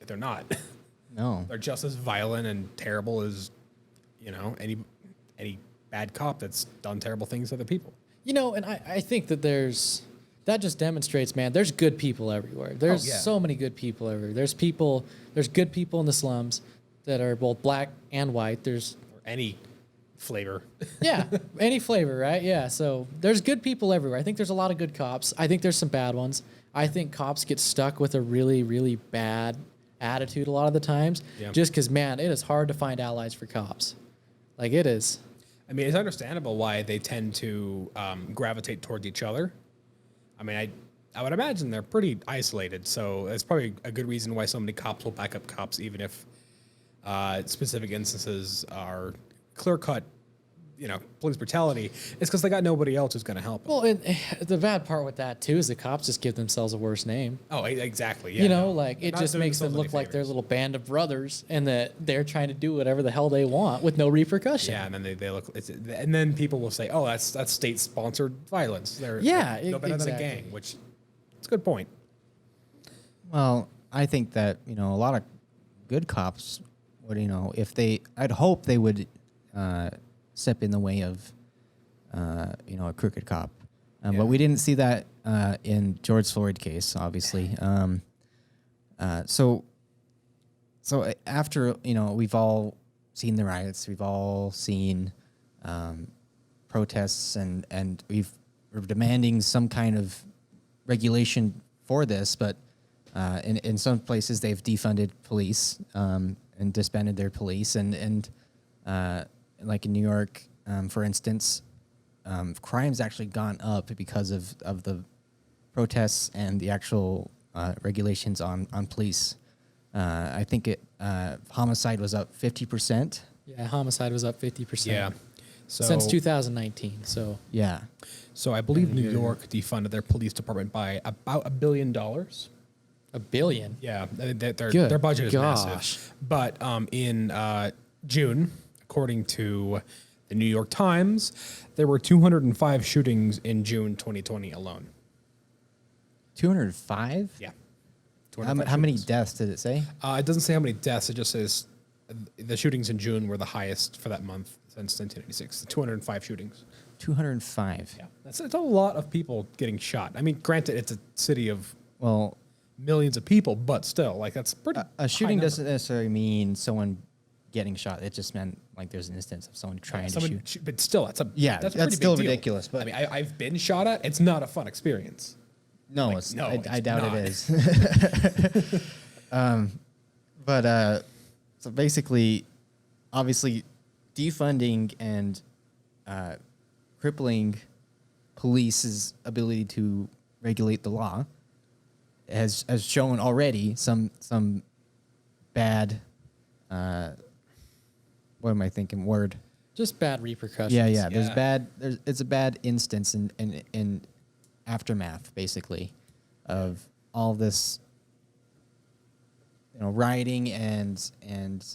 Speaker 3: They're not.
Speaker 1: No.
Speaker 3: They're just as violent and terrible as, you know, any bad cop that's done terrible things to other people.
Speaker 2: You know, and I think that that just demonstrates, man, there's good people everywhere. There's so many good people everywhere. There's good people in the slums that are both black and white. There's
Speaker 3: Any flavor.
Speaker 2: Yeah, any flavor, right? Yeah, so there's good people everywhere. I think there's a lot of good cops. I think there's some bad ones. I think cops get stuck with a really, really bad attitude a lot of the times, just because, man, it is hard to find allies for cops. Like, it is.
Speaker 3: I mean, it's understandable why they tend to gravitate toward each other. I mean, I would imagine they're pretty isolated, so it's probably a good reason why so many cops will back up cops, even if specific instances are clear-cut, you know, police brutality. It's because they got nobody else who's going to help them.
Speaker 2: Well, and the bad part with that, too, is the cops just give themselves a worse name.
Speaker 3: Oh, exactly. Yeah,
Speaker 2: you know, like, it just makes them look like
Speaker 3: favors.
Speaker 2: they're a little band of brothers and that they're trying to do whatever the hell they want with no repercussion.
Speaker 3: Yeah, and then they look, and then people will say, "Oh, that's state-sponsored violence." They're no better than a gang, which it's a good point.
Speaker 1: Well, I think that, you know, a lot of good cops would, you know, I'd hope they would step in the way of, you know, a crooked cop. But we didn't see that in George Floyd case, obviously. So after, you know, we've all seen the riots, we've all seen protests, and we're demanding some kind of regulation for this, but in some places they've defunded police and disbanded their police, and like in New York, for instance, crime's actually gone up because of the protests and the actual regulations on police. I think homicide was up 50%.
Speaker 2: Yeah, homicide was up 50%.
Speaker 3: Yeah. So,
Speaker 2: since 2019. So
Speaker 1: yeah.
Speaker 3: So I believe New York defunded their police department by about $1 billion.
Speaker 2: $1 billion.
Speaker 3: Yeah, their budget is massive. But in June, according to the New York Times, there were 205 shootings in June 2020 alone.
Speaker 1: 205?
Speaker 3: Yeah.
Speaker 1: How many deaths did it say?
Speaker 3: It doesn't say how many deaths. It just says the shootings in June were the highest for that month since 1986. 205 shootings.
Speaker 1: 205.
Speaker 3: Yeah, it's a lot of people getting shot. I mean, granted, it's a city of millions of people, but still, like, that's pretty.
Speaker 1: A shooting doesn't necessarily mean someone getting shot. It just meant like there's an instance of someone trying to shoot.
Speaker 3: But still, that's
Speaker 1: that's still ridiculous. But
Speaker 3: I mean, I've been shot at. It's not a fun experience.
Speaker 1: No,
Speaker 3: Like,
Speaker 1: it's,
Speaker 3: no,
Speaker 1: I
Speaker 3: it's
Speaker 1: doubt
Speaker 3: not.
Speaker 1: it is. But so basically, obviously, defunding and crippling police's ability to regulate the law has shown already some bad. What am I thinking? Word.
Speaker 2: Just bad repercussions.
Speaker 1: Yeah.
Speaker 3: Yeah.
Speaker 1: It's a bad instance in aftermath, basically, of all this, rioting and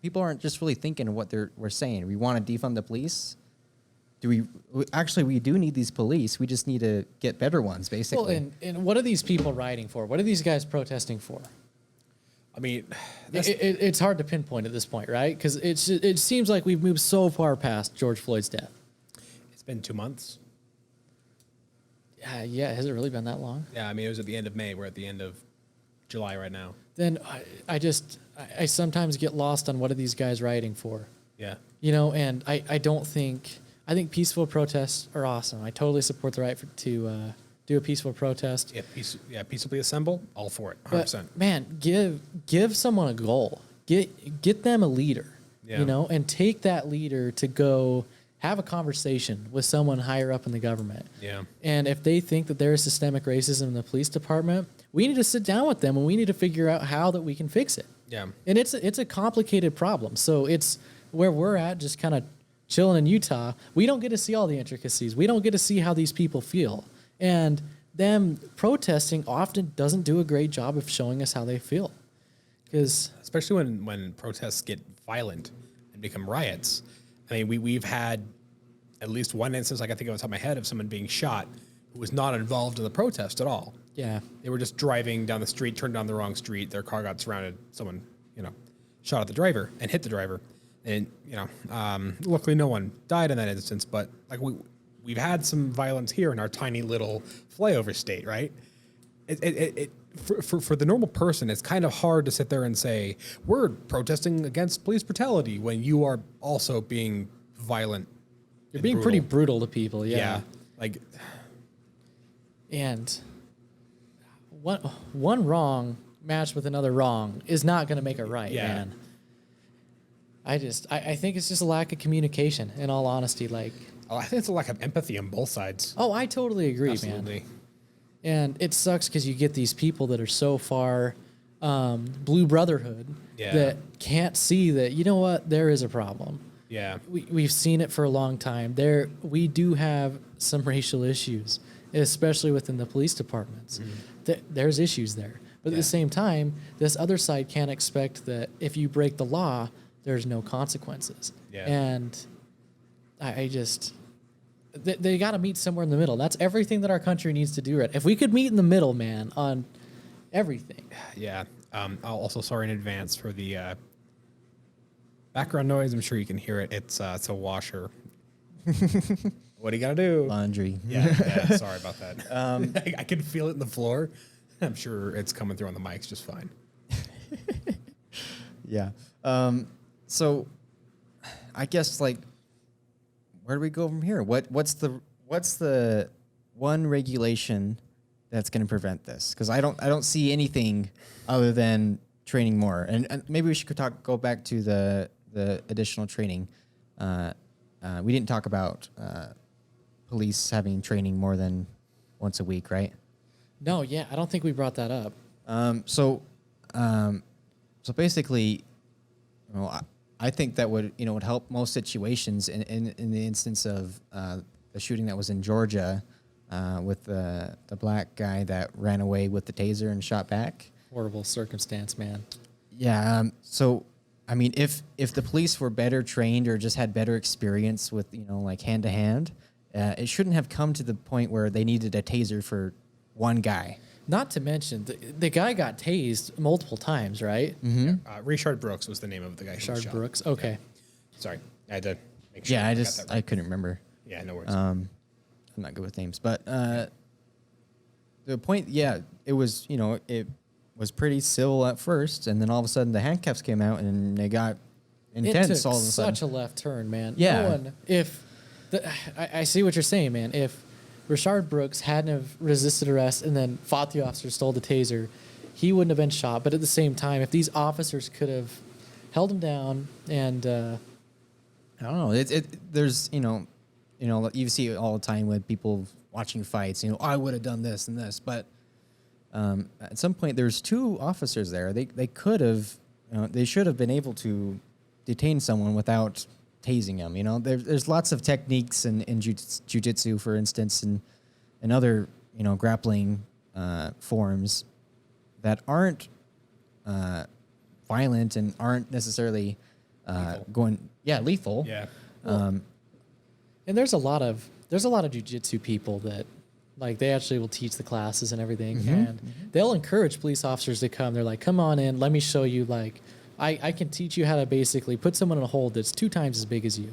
Speaker 1: people aren't just really thinking of what we're saying. We want to defund the police. We do need these police. We just need to get better ones, basically.
Speaker 2: Well, and what are these people rioting for? What are these guys protesting for?
Speaker 3: I mean,
Speaker 2: It's hard to pinpoint at this point, right? Because it seems like we've moved so far past George Floyd's death.
Speaker 3: it's been 2 months.
Speaker 2: Yeah, has it really been that long?
Speaker 3: Yeah, I mean, it was at the end of May. We're at the end of July right now.
Speaker 2: Then I sometimes get lost on what are these guys rioting for,
Speaker 3: Yeah.
Speaker 2: and I don't think, I think peaceful protests are awesome. I totally support the right to do a peaceful protest.
Speaker 3: Yeah, peaceably assemble, all for it, 100%.
Speaker 2: But man, give someone a goal. Get them a leader.
Speaker 3: Yeah.
Speaker 2: And take that leader to go have a conversation with someone higher up in the government.
Speaker 3: Yeah.
Speaker 2: And if they think that there is systemic racism in the police department, we need to sit down with them and we need to figure out how that we can fix it.
Speaker 3: Yeah.
Speaker 2: And it's a complicated problem. So it's where we're at, just kind of chilling in Utah. We don't get to see all the intricacies. We don't get to see how these people feel. And them protesting often doesn't do a great job of showing us how they feel. Because
Speaker 3: Especially when protests get violent and become riots. I mean, we've had at least one instance I can think of off the top of my head of someone being shot who was not involved in the protest at all.
Speaker 2: yeah,
Speaker 3: They were just driving down the street, turned down the wrong street. Their car got surrounded. Someone, shot at the driver and hit the driver. And, luckily no one died in that instance. But like we've had some violence here in our tiny little flyover state, right? For the normal person, it's kind of hard to sit there and say, we're protesting against police brutality when you are also being violent.
Speaker 2: you're
Speaker 3: and
Speaker 2: being
Speaker 3: brutal.
Speaker 2: pretty brutal to people.
Speaker 3: Yeah. Like,
Speaker 2: And one wrong matched with another wrong is not going to make it right,
Speaker 3: Yeah.
Speaker 2: man. I think it's just a lack of communication, in all honesty. Like,
Speaker 3: I think it's a lack of empathy on both sides.
Speaker 2: oh, I totally agree, man.
Speaker 3: Absolutely.
Speaker 2: And it sucks because you get these people that are so far blue brotherhood
Speaker 3: Yeah.
Speaker 2: that can't see that, you know what, there is a problem.
Speaker 3: Yeah.
Speaker 2: We've seen it for a long time. We do have some racial issues, especially within the police departments. There's issues there. But at
Speaker 3: Yeah.
Speaker 2: the same time, this other side can't expect that if you break the law, there's no consequences.
Speaker 3: Yeah.
Speaker 2: And I just... They got to meet somewhere in the middle. That's everything that our country needs to do. Right? If we could meet in the middle, man, on everything.
Speaker 3: Yeah. Also, sorry in advance for the background noise. I'm sure you can hear it. It's a washer. What do you gotta do?
Speaker 1: Laundry.
Speaker 3: Yeah. Sorry about that. I can feel it in the floor. I'm sure it's coming through on the mics just fine.
Speaker 1: Yeah. So I guess like where do we go from here? What's the one regulation that's going to prevent this? Because I don't see anything other than training more. And maybe we should go back to the additional training. We didn't talk about police having training more than once a week, right?
Speaker 2: No, yeah, I don't think we brought that up.
Speaker 1: So basically, I think that would help most situations. In the instance of the shooting that was in Georgia with the black guy that ran away with the taser and shot back.
Speaker 2: Horrible circumstance, man.
Speaker 1: Yeah. So I mean, if the police were better trained or just had better experience with like hand to hand, it shouldn't have come to the point where they needed a taser for one guy.
Speaker 2: Not to mention, the guy got tased multiple times, right?
Speaker 3: Richard Brooks was the name of the guy. who was
Speaker 2: Richard
Speaker 3: shot.
Speaker 2: Brooks. Okay.
Speaker 3: Sorry, I had to make sure.
Speaker 1: Yeah,
Speaker 3: I got that right.
Speaker 1: I couldn't remember.
Speaker 3: Yeah, no worries.
Speaker 1: I'm not good with names, but the point, it was it was pretty civil at first, and then all of a sudden the handcuffs came out and they got intense.
Speaker 2: It took
Speaker 1: all of a sudden,
Speaker 2: such a left turn, man.
Speaker 1: Yeah.
Speaker 2: I see what you're saying, man. If Richard Brooks hadn't have resisted arrest and then fought the officer, stole the taser, he wouldn't have been shot. But at the same time, if these officers could have held him down and
Speaker 1: I don't know. There's you see it all the time with people watching fights. I would have done this and this, but At some point, there's 2 officers there. They could have, they should have been able to detain someone without tasing him. There's lots of techniques in jujitsu, for instance, and other grappling forms that aren't violent and aren't necessarily lethal.
Speaker 3: Yeah.
Speaker 2: And there's a lot of jujitsu people that like they actually will teach the classes and everything, and they'll encourage police officers to come. They're like, "Come on in, let me show you. Like, I can teach you how to basically put someone in a hold that's 2 times as big as you."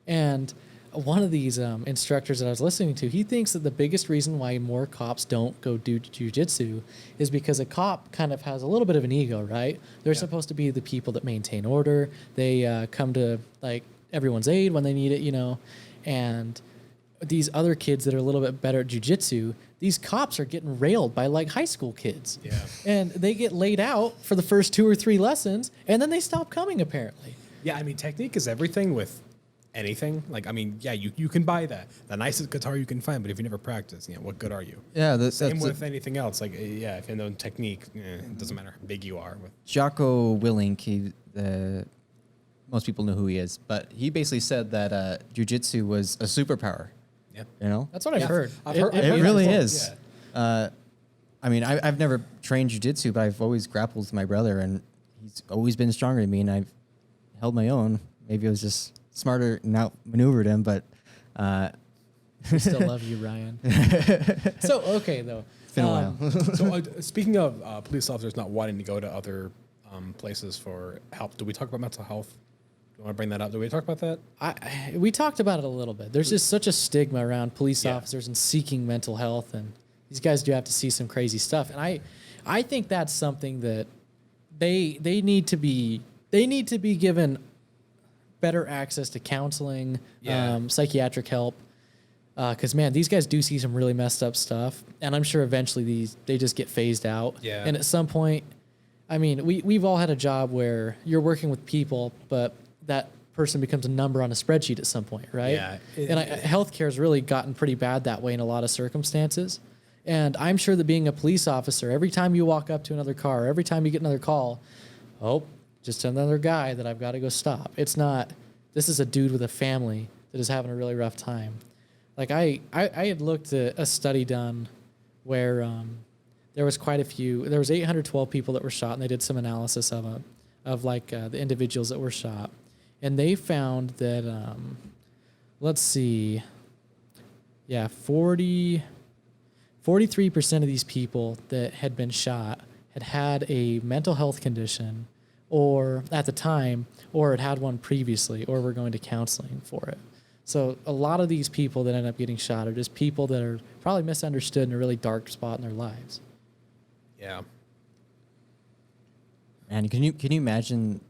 Speaker 2: And one of these instructors that I was listening to, he thinks that the biggest reason why more cops don't go do jujitsu is because a cop kind of has a little bit of an ego, right? They're supposed to be the people that maintain order. They come to like everyone's aid when they need it, and these other kids that are a little bit better at jujitsu, these cops are getting railed by like high school kids.
Speaker 3: Yeah.
Speaker 2: And they get laid out for the first 2 or 3 lessons, and then they stop coming apparently.
Speaker 3: Yeah, I mean, technique is everything with anything. Like, I mean, yeah, you can buy the nicest guitar you can find, but if you never practice, what good are you?
Speaker 1: Yeah,
Speaker 3: Same with anything else. Like, yeah, if you know technique, it doesn't matter how big you are.
Speaker 1: Jocko Willink, most people know who he is, but he basically said that jiu-jitsu was a superpower.
Speaker 3: Yeah.
Speaker 2: That's what I've heard.
Speaker 1: It really
Speaker 3: well,
Speaker 1: is. I mean, I've never trained jiu-jitsu, but I've always grappled with my brother, and he's always been stronger than me, and I've held my own. Maybe I was just smarter and outmaneuvered him, but
Speaker 2: We still love you, Ryan. So, okay, though.
Speaker 1: It's been a while.
Speaker 3: So, speaking of police officers not wanting to go to other places for help, do we talk about mental health? Do you want to bring that up? Do we talk about that?
Speaker 2: We talked about it a little bit. There's just such a stigma around police
Speaker 3: Yeah.
Speaker 2: officers and seeking mental health, and these guys do have to see some crazy stuff. And I think that's something that they need to be given better access to counseling, psychiatric help. Because man, these guys do see some really messed up stuff, and I'm sure eventually they just get phased out.
Speaker 3: Yeah.
Speaker 2: And at some point, I mean, we've all had a job where you're working with people, but that person becomes a number on a spreadsheet at some point, right?
Speaker 3: Yeah.
Speaker 2: And healthcare has really gotten pretty bad that way in a lot of circumstances. And I'm sure that being a police officer, every time you walk up to another car, every time you get another call, just another guy that I've got to go stop. It's not, this is a dude with a family that is having a really rough time. Like I had looked at a study done where there was quite a few, there was 812 people that were shot, and they did some analysis of the individuals that were shot. And they found that, 43% of these people that had been shot had a mental health condition, or at the time, or had one previously, or were going to counseling for it. So a lot of these people that end up getting shot are just people that are probably misunderstood in a really dark spot in their lives.
Speaker 3: Yeah.
Speaker 1: And can you imagine?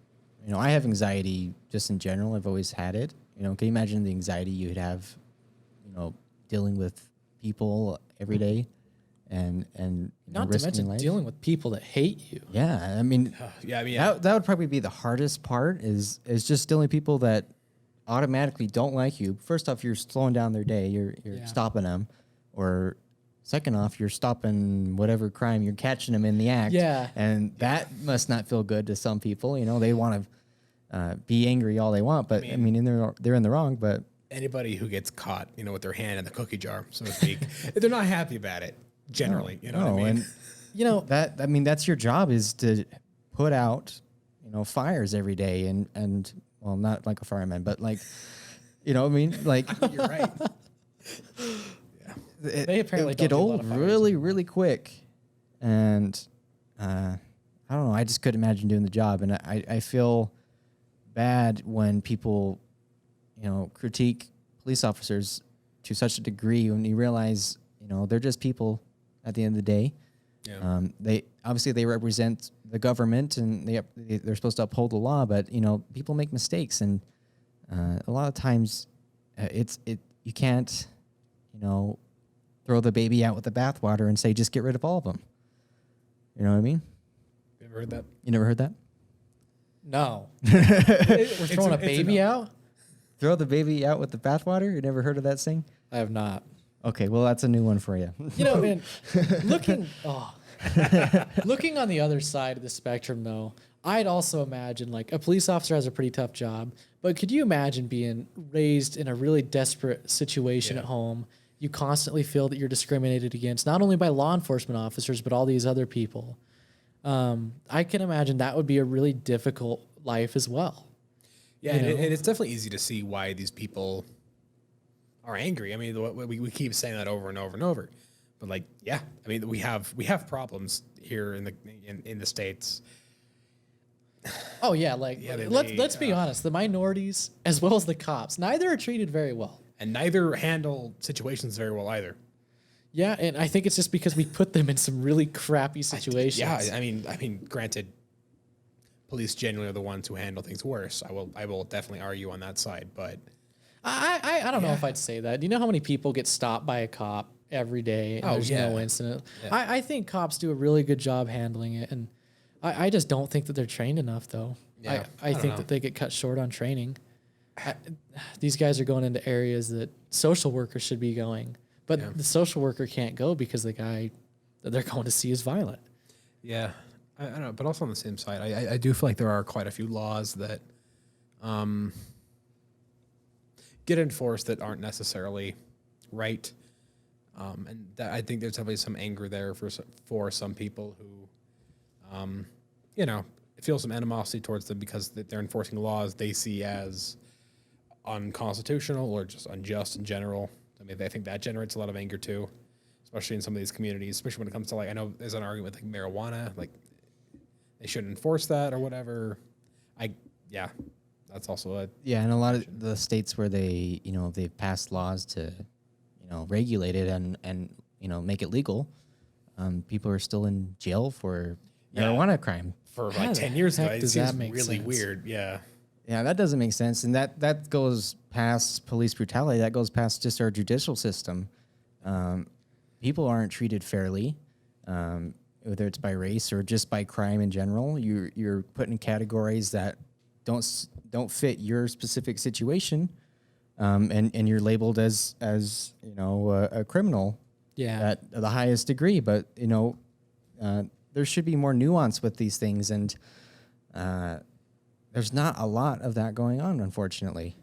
Speaker 1: I have anxiety just in general. I've always had it. Can you imagine the anxiety you would have, dealing with people every day, and
Speaker 2: not to mention
Speaker 1: life?
Speaker 2: dealing with people that hate you.
Speaker 1: Yeah, I mean, that would probably be the hardest part. Is just dealing with people that automatically don't like you. First off, you're slowing down their day. You're stopping them, or second off, you're stopping whatever crime you're catching them in the act.
Speaker 2: Yeah,
Speaker 1: and that must not feel good to some people. They want to be angry all they want, but I mean they're in the wrong. But
Speaker 3: anybody who gets caught, with their hand in the cookie jar, so to speak, they're not happy about it. Generally, what I mean.
Speaker 1: And that's your job, is to put out fires every day, and well, not like a fireman, but like what I mean, like
Speaker 3: You're right.
Speaker 2: They apparently
Speaker 1: get
Speaker 2: don't do a lot
Speaker 1: old
Speaker 2: of fires
Speaker 1: really,
Speaker 2: anymore.
Speaker 1: really quick, and I don't know. I just couldn't imagine doing the job, and I feel bad when people, critique police officers to such a degree when you realize, they're just people at the end of the day.
Speaker 3: Yeah.
Speaker 1: They represent the government, and they're supposed to uphold the law, but people make mistakes, and a lot of times you can't throw the baby out with the bathwater and say just get rid of all of them. You know what I mean?
Speaker 3: You ever heard that?
Speaker 1: You never heard that?
Speaker 2: No. We're throwing a baby out?
Speaker 1: Throw the baby out with the bathwater? You never heard of that saying?
Speaker 2: I have not.
Speaker 1: Okay, well that's a new one for you.
Speaker 2: And looking, Looking on the other side of the spectrum, though, I'd also imagine like a police officer has a pretty tough job, but could you imagine being raised in a really desperate situation at home? You constantly feel that you're discriminated against, not only by law enforcement officers, but all these other people. I can imagine that would be a really difficult life as well.
Speaker 3: Yeah, and it's definitely easy to see why these people are angry. I mean, we keep saying that over and over and over, but like, yeah, I mean, we have problems here in the States.
Speaker 2: Oh yeah, like let's be honest, the minorities as well as the cops, neither are treated very well,
Speaker 3: and neither handle situations very well either.
Speaker 2: Yeah, and I think it's just because we put them in some really crappy situations.
Speaker 3: I mean, granted, police generally are the ones who handle things worse. I will definitely argue on that side, but
Speaker 2: I don't know if I'd say that. Do you know how many people get stopped by a cop every day and there's no incident? Yeah. I think cops do a really good job handling it, and I just don't think that they're trained enough, though. Yeah, I think that they get cut short on training. These guys are going into areas that social workers should be going, but the social worker can't go because the guy that they're going to see is violent.
Speaker 3: Yeah, I don't know, but also on the same side, I do feel like there are quite a few laws that get enforced that aren't necessarily right, and I think there's definitely some anger there for some people who, feel some animosity towards them because they're enforcing laws they see as unconstitutional or just unjust in general. I mean, I think that generates a lot of anger too, especially in some of these communities, especially when it comes to like, I know there's an argument with like marijuana, like they shouldn't enforce that or whatever. That's also
Speaker 1: and a lot of the states where they've passed laws to, regulate it and make it legal. People are still in jail for marijuana crime
Speaker 3: for like 10 years ago. It seems really
Speaker 2: sense?
Speaker 3: Weird. Yeah.
Speaker 1: Yeah, that doesn't make sense. And that goes past police brutality. That goes past just our judicial system. People aren't treated fairly, whether it's by race or just by crime in general. You're put in categories that don't fit your specific situation, and you're labeled as a criminal at the highest degree. But there should be more nuance with these things, and there's not a lot of that going on, unfortunately.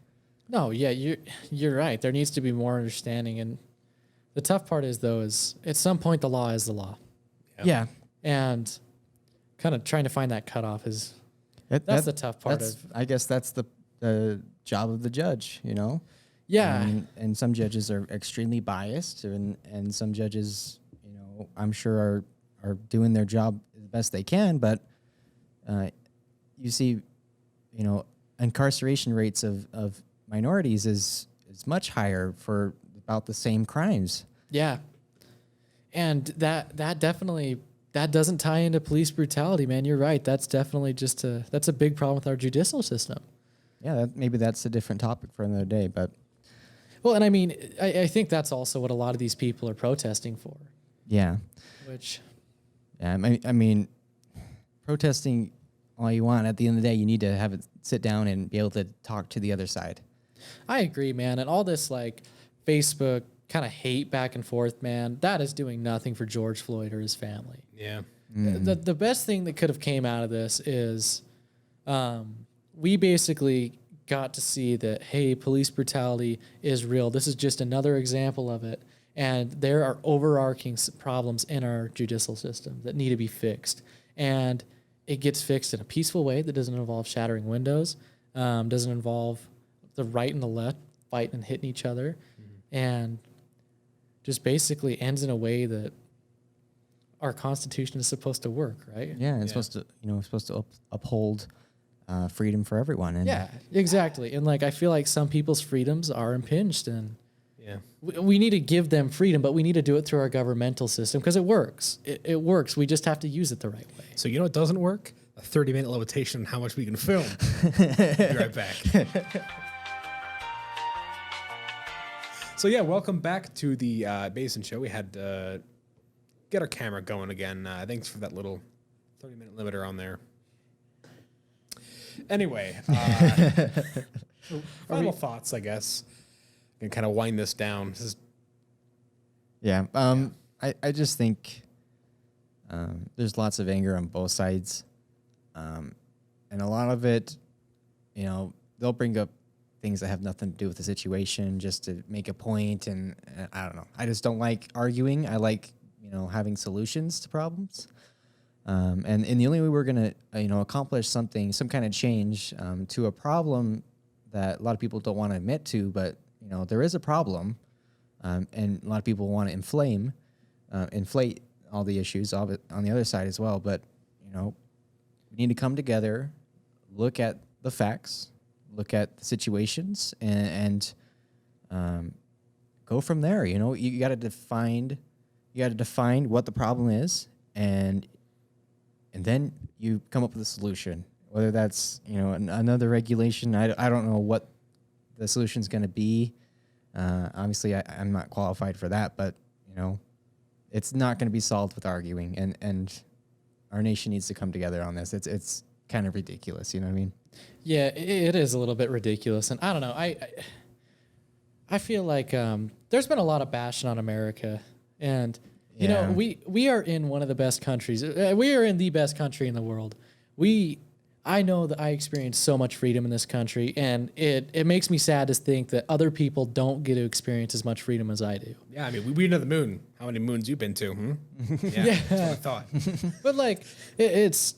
Speaker 2: No, yeah, you're right. There needs to be more understanding, and the tough part is at some point the law is the law.
Speaker 1: Yeah,
Speaker 2: and kind of trying to find that cutoff that's the tough part
Speaker 1: I guess that's the job of the judge,
Speaker 2: Yeah,
Speaker 1: and some judges are extremely biased, and some judges, I'm sure are doing their job the best they can, but you see, incarceration rates of minorities is much higher for about the same crimes.
Speaker 2: Yeah. And that definitely, that doesn't tie into police brutality, man. You're right. That's definitely that's a big problem with our judicial system.
Speaker 1: Yeah, maybe that's a different topic for another day, but.
Speaker 2: Well, and I mean, I think that's also what a lot of these people are protesting for.
Speaker 1: Yeah. Yeah, I mean, protesting all you want. At the end of the day, you need to have it sit down and be able to talk to the other side.
Speaker 2: I agree, man. And all this like Facebook kind of hate back and forth, man, that is doing nothing for George Floyd or his family.
Speaker 3: Yeah.
Speaker 2: Mm-hmm. The best thing that could have came out of this is we basically got to see that, hey, police brutality is real. This is just another example of it. And there are overarching problems in our judicial system that need to be fixed. And it gets fixed in a peaceful way that doesn't involve shattering windows, doesn't involve the right and the left fighting and hitting each other, and just basically ends in a way that our Constitution is supposed to work, right?
Speaker 1: Yeah, it's supposed to uphold freedom for everyone. And
Speaker 2: yeah, exactly. And like I feel like some people's freedoms are impinged, and we need to give them freedom, but we need to do it through our governmental system because it works. It works. We just have to use it the right way.
Speaker 3: So you know what doesn't work? A 30-minute limitation on how much we can film. Be right back. So yeah, welcome back to the Basin Show. We had to get our camera going again. Thanks for that little 30-minute limiter on there. Anyway, final thoughts, I guess. And kind of wind this down.
Speaker 1: I just think There's lots of anger on both sides. And a lot of it, they'll bring up things that have nothing to do with the situation just to make a point. And I don't know. I just don't like arguing. I like, having solutions to problems. And the only way we're going to, accomplish something, some kind of change to a problem that a lot of people don't want to admit to, but, there is a problem. And a lot of people want to inflate all the issues of it on the other side as well. But, we need to come together, look at the facts, look at the situations, and go from there. You got to define what the problem is, and then you come up with a solution. Whether that's another regulation, I don't know what the solution is going to be. Obviously, I'm not qualified for that, but it's not going to be solved with arguing, and our nation needs to come together on this. It's kind of ridiculous, you know what I mean?
Speaker 2: Yeah, it is a little bit ridiculous, and I don't know. I feel like there's been a lot of bashing on America, and we are in one of the best countries. We are in the best country in the world. I know that I experience so much freedom in this country, and it makes me sad to think that other people don't get to experience as much freedom as I do.
Speaker 3: Yeah, I mean, we know the moon. How many moons you been to? Yeah, that's what I thought.
Speaker 2: But like, it's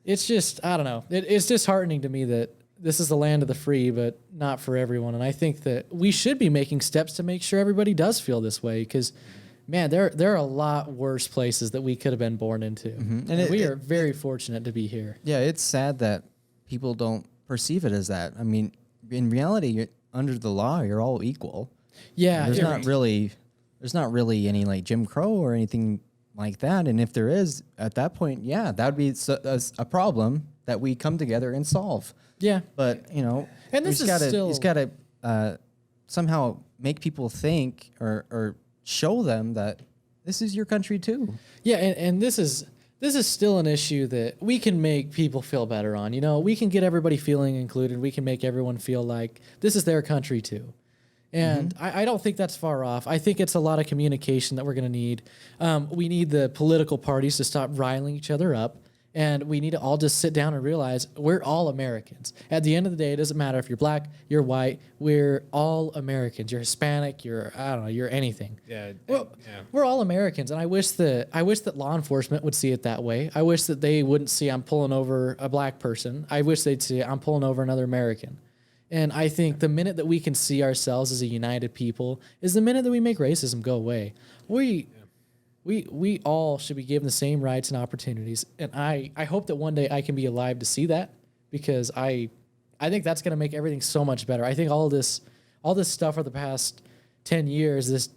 Speaker 2: just, I don't know. It's disheartening to me that this is the land of the free, but not for everyone. And I think that we should be making steps to make sure everybody does feel this way, because man, there are a lot worse places that we could have been born into. Mm-hmm. And we are very fortunate to be here.
Speaker 1: Yeah, it's sad that people don't perceive it as that. I mean, in reality, under the law, you're all equal.
Speaker 2: Yeah,
Speaker 1: there's not really any like Jim Crow or anything like that. And if there is, at that point, yeah, that would be a problem that we come together and solve.
Speaker 2: Yeah,
Speaker 1: but
Speaker 2: and this is still,
Speaker 1: you just gotta somehow make people think or show them that this is your country too.
Speaker 2: Yeah, and this is still an issue that we can make people feel better on. We can get everybody feeling included. We can make everyone feel like this is their country too. And I don't think that's far off. I think it's a lot of communication that we're going to need. We need the political parties to stop riling each other up. And we need to all just sit down and realize we're all Americans. At the end of the day, it doesn't matter if you're black, you're white. We're all Americans. You're Hispanic. You're anything.
Speaker 3: Yeah.
Speaker 2: We're all Americans, and I wish that law enforcement would see it that way. I wish that they wouldn't see I'm pulling over a black person. I wish they'd see I'm pulling over another American. And I think the minute that we can see ourselves as a united people is the minute that we make racism go away. We all should be given the same rights and opportunities. And I hope that one day I can be alive to see that, because I think that's going to make everything so much better. I think all this stuff for the past 10 years, this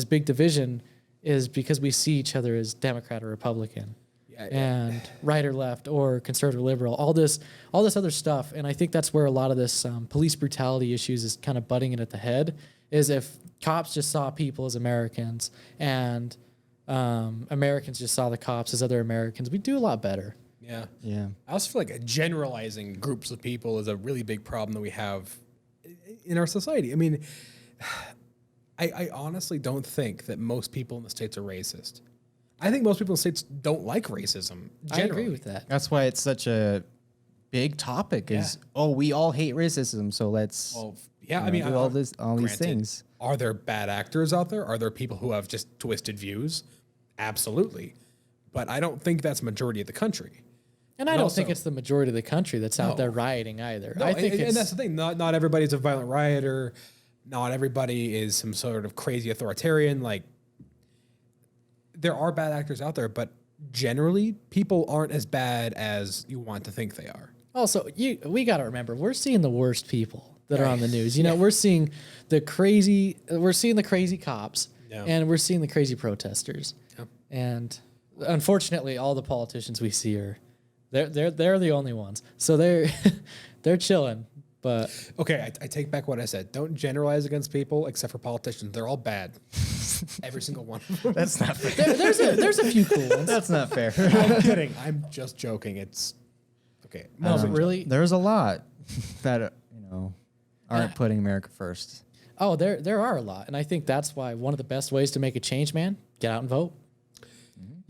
Speaker 2: big division is because we see each other as Democrat or Republican and right or left or conservative liberal, all this other stuff. And I think that's where a lot of this police brutality issues is kind of butting it at the head, is if cops just saw people as Americans and Americans just saw the cops as other Americans, we'd do a lot better.
Speaker 3: Yeah.
Speaker 1: Yeah.
Speaker 3: I also feel like generalizing groups of people is a really big problem that we have in our society. I mean, I honestly don't think that most people in the States are racist. I think most people in the States don't like racism. Generally.
Speaker 2: I agree with that.
Speaker 1: That's why it's such a big topic we all hate racism, so let's
Speaker 3: do
Speaker 1: all these things.
Speaker 3: Are there bad actors out there? Are there people who have just twisted views? Absolutely. But I don't think that's majority of the country.
Speaker 2: And I don't think it's the majority of the country that's out there rioting either.
Speaker 3: No,
Speaker 2: I think
Speaker 3: and that's the thing. Not everybody's a violent rioter. Not everybody is some sort of crazy authoritarian. Like, there are bad actors out there, but generally people aren't as bad as you want to think they are.
Speaker 2: Also, we got to remember, we're seeing the worst people that are on the news. We're seeing the crazy cops, and we're seeing the crazy protesters. Yeah. And unfortunately, all the politicians we see they're the only ones. So they're chilling. But
Speaker 3: okay, I take back what I said. Don't generalize against people except for politicians. They're all bad. Every single one of them.
Speaker 1: That's not fair.
Speaker 2: There's a few cool ones.
Speaker 1: That's not fair.
Speaker 3: I'm kidding. I'm just joking. It's okay.
Speaker 2: No, but really,
Speaker 1: there's a lot that aren't putting America first.
Speaker 2: Oh, there are a lot, and I think that's why one of the best ways to make a change, man, get out and vote.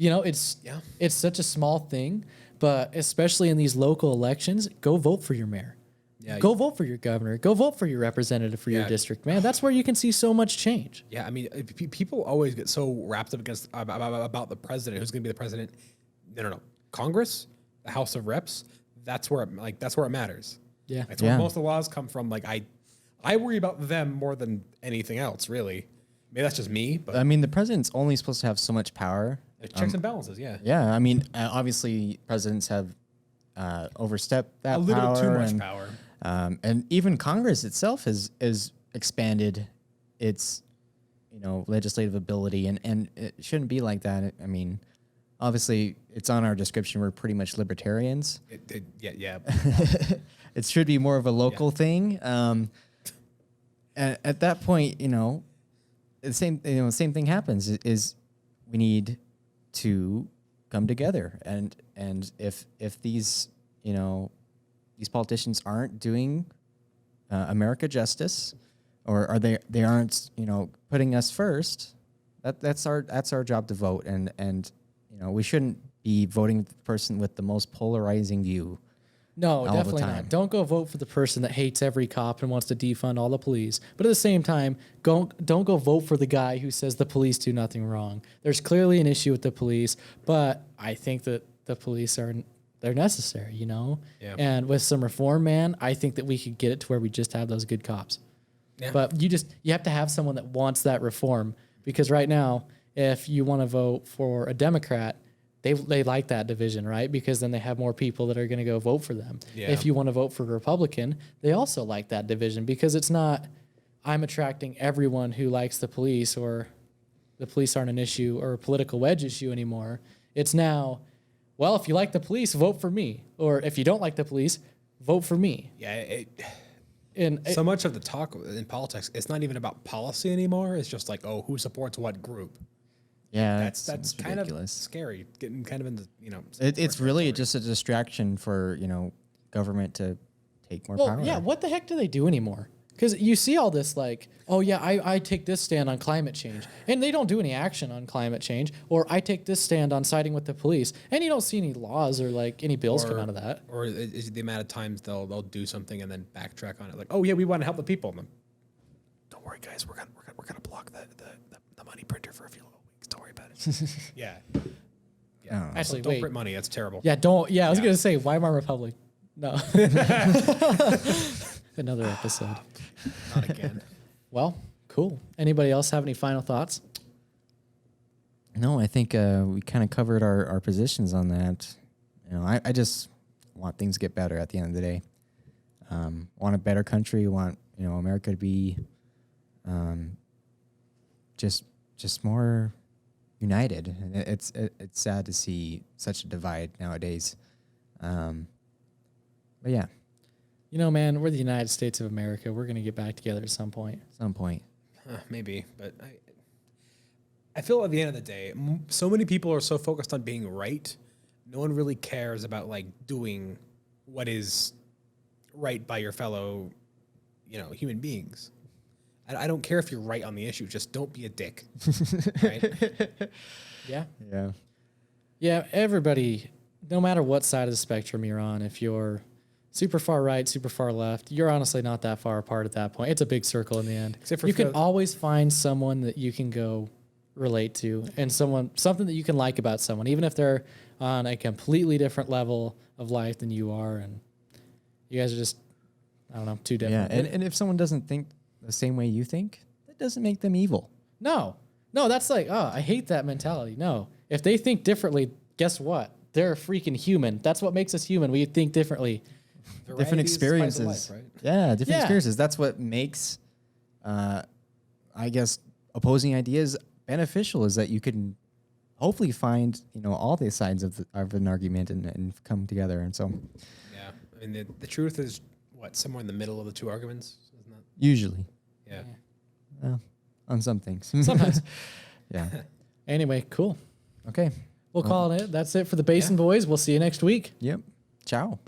Speaker 2: It's such a small thing, but especially in these local elections, go vote for your mayor.
Speaker 3: Yeah,
Speaker 2: Go vote for your governor. Go vote for your representative for your district, man. That's where you can see so much change.
Speaker 3: Yeah, I mean, people always get so wrapped up about the president, who's going to be the president. No. Congress, the House of Reps, that's where it matters.
Speaker 2: Yeah.
Speaker 3: That's where most of the laws come from. Like I worry about them more than anything else, really. Maybe that's just me, but
Speaker 1: I mean, the president's only supposed to have so much power.
Speaker 3: checks and balances, yeah.
Speaker 1: Yeah, I mean, obviously, presidents have overstepped that
Speaker 3: A little
Speaker 1: power
Speaker 3: bit too much
Speaker 1: and,
Speaker 3: power.
Speaker 1: And even Congress itself has expanded its legislative ability, and it shouldn't be like that. I mean, obviously, it's on our description. We're pretty much libertarians.
Speaker 3: Yeah.
Speaker 1: It should be more of a local thing. At that point, the same thing happens. Is we need to come together, and if these these politicians aren't doing America justice, or they aren't putting us first, that's our job to vote, and we shouldn't be voting for the person with the most polarizing view.
Speaker 2: No,
Speaker 1: the
Speaker 2: definitely
Speaker 1: time.
Speaker 2: not. Don't go vote for the person that hates every cop and wants to defund all the police. But at the same time, don't go vote for the guy who says the police do nothing wrong. There's clearly an issue with the police, but I think that the police they're necessary,
Speaker 3: Yeah.
Speaker 2: And with some reform, man, I think that we could get it to where we just have those good cops.
Speaker 3: Yeah.
Speaker 2: But you have to have someone that wants that reform, because right now, if you want to vote for a Democrat, they like that division, right? Because then they have more people that are going to go vote for them.
Speaker 3: Yeah.
Speaker 2: If you want to vote for a Republican, they also like that division, because it's not, I'm attracting everyone who likes the police, or the police aren't an issue or a political wedge issue anymore. It's now, well, if you like the police, vote for me. Or if you don't like the police, vote for me.
Speaker 3: Yeah.
Speaker 2: And
Speaker 3: So much of the talk in politics, it's not even about policy anymore. It's just like, who supports what group?
Speaker 1: Yeah,
Speaker 3: That's
Speaker 1: it's
Speaker 3: kind
Speaker 1: ridiculous.
Speaker 3: of scary. Getting kind of into
Speaker 1: It's really just a distraction for government to take more power.
Speaker 2: yeah, what the heck do they do anymore? Because you see all this like, oh yeah, I take this stand on climate change, and they don't do any action on climate change, or I take this stand on siding with the police, and you don't see any laws or like any bills come out of that.
Speaker 3: Or is the amount of times they'll do something and then backtrack on it, like, oh yeah, we want to help the people. And then, don't worry, guys, we're gonna block the money printer for a few little weeks. Don't worry about it. Yeah.
Speaker 2: Actually,
Speaker 3: Don't
Speaker 2: wait.
Speaker 3: print money. That's terrible.
Speaker 2: Yeah, don't. Yeah, I was gonna say Weimar Republic. No. Another episode.
Speaker 3: Not again.
Speaker 2: Well, cool. Anybody else have any final thoughts?
Speaker 1: No, I think we kind of covered our positions on that. I just want things to get better at the end of the day. Want a better country. Want America to be just more united. And it's sad to see such a divide nowadays. But yeah,
Speaker 2: Man, we're the United States of America. We're gonna get back together at some point.
Speaker 3: Maybe, but I feel at the end of the day, so many people are so focused on being right. No one really cares about like doing what is right by your fellow, human beings. I don't care if you're right on the issue. Just don't be a dick. Right?
Speaker 2: Yeah.
Speaker 1: yeah.
Speaker 2: Yeah, everybody, no matter what side of the spectrum you're on, if you're super far right, super far left, you're honestly not that far apart at that point. It's a big circle in the end.
Speaker 3: Except for
Speaker 2: you can always find someone that you can go relate to, and something that you can like about someone, even if they're on a completely different level of life than you are, and you guys are just, I don't know, too different.
Speaker 1: Yeah, and if someone doesn't think the same way you think, that doesn't make them evil.
Speaker 2: No, that's like, I hate that mentality. No, if they think differently, guess what? They're a freaking human. That's what makes us human. We think differently.
Speaker 1: Different experiences.
Speaker 3: Life, right?
Speaker 1: Yeah, different experiences. That's what makes, I guess, opposing ideas beneficial, is that you can hopefully find, all the sides of an argument and come together. And so,
Speaker 3: Yeah. I mean, the truth is somewhere in the middle of the two arguments, isn't that?
Speaker 1: usually,
Speaker 3: Yeah.
Speaker 1: well, on some things.
Speaker 2: Sometimes.
Speaker 1: Yeah.
Speaker 2: Anyway, cool.
Speaker 1: Okay.
Speaker 2: We'll call it. That's it for the Basin Boys. We'll see you next week.
Speaker 1: Yep. Ciao.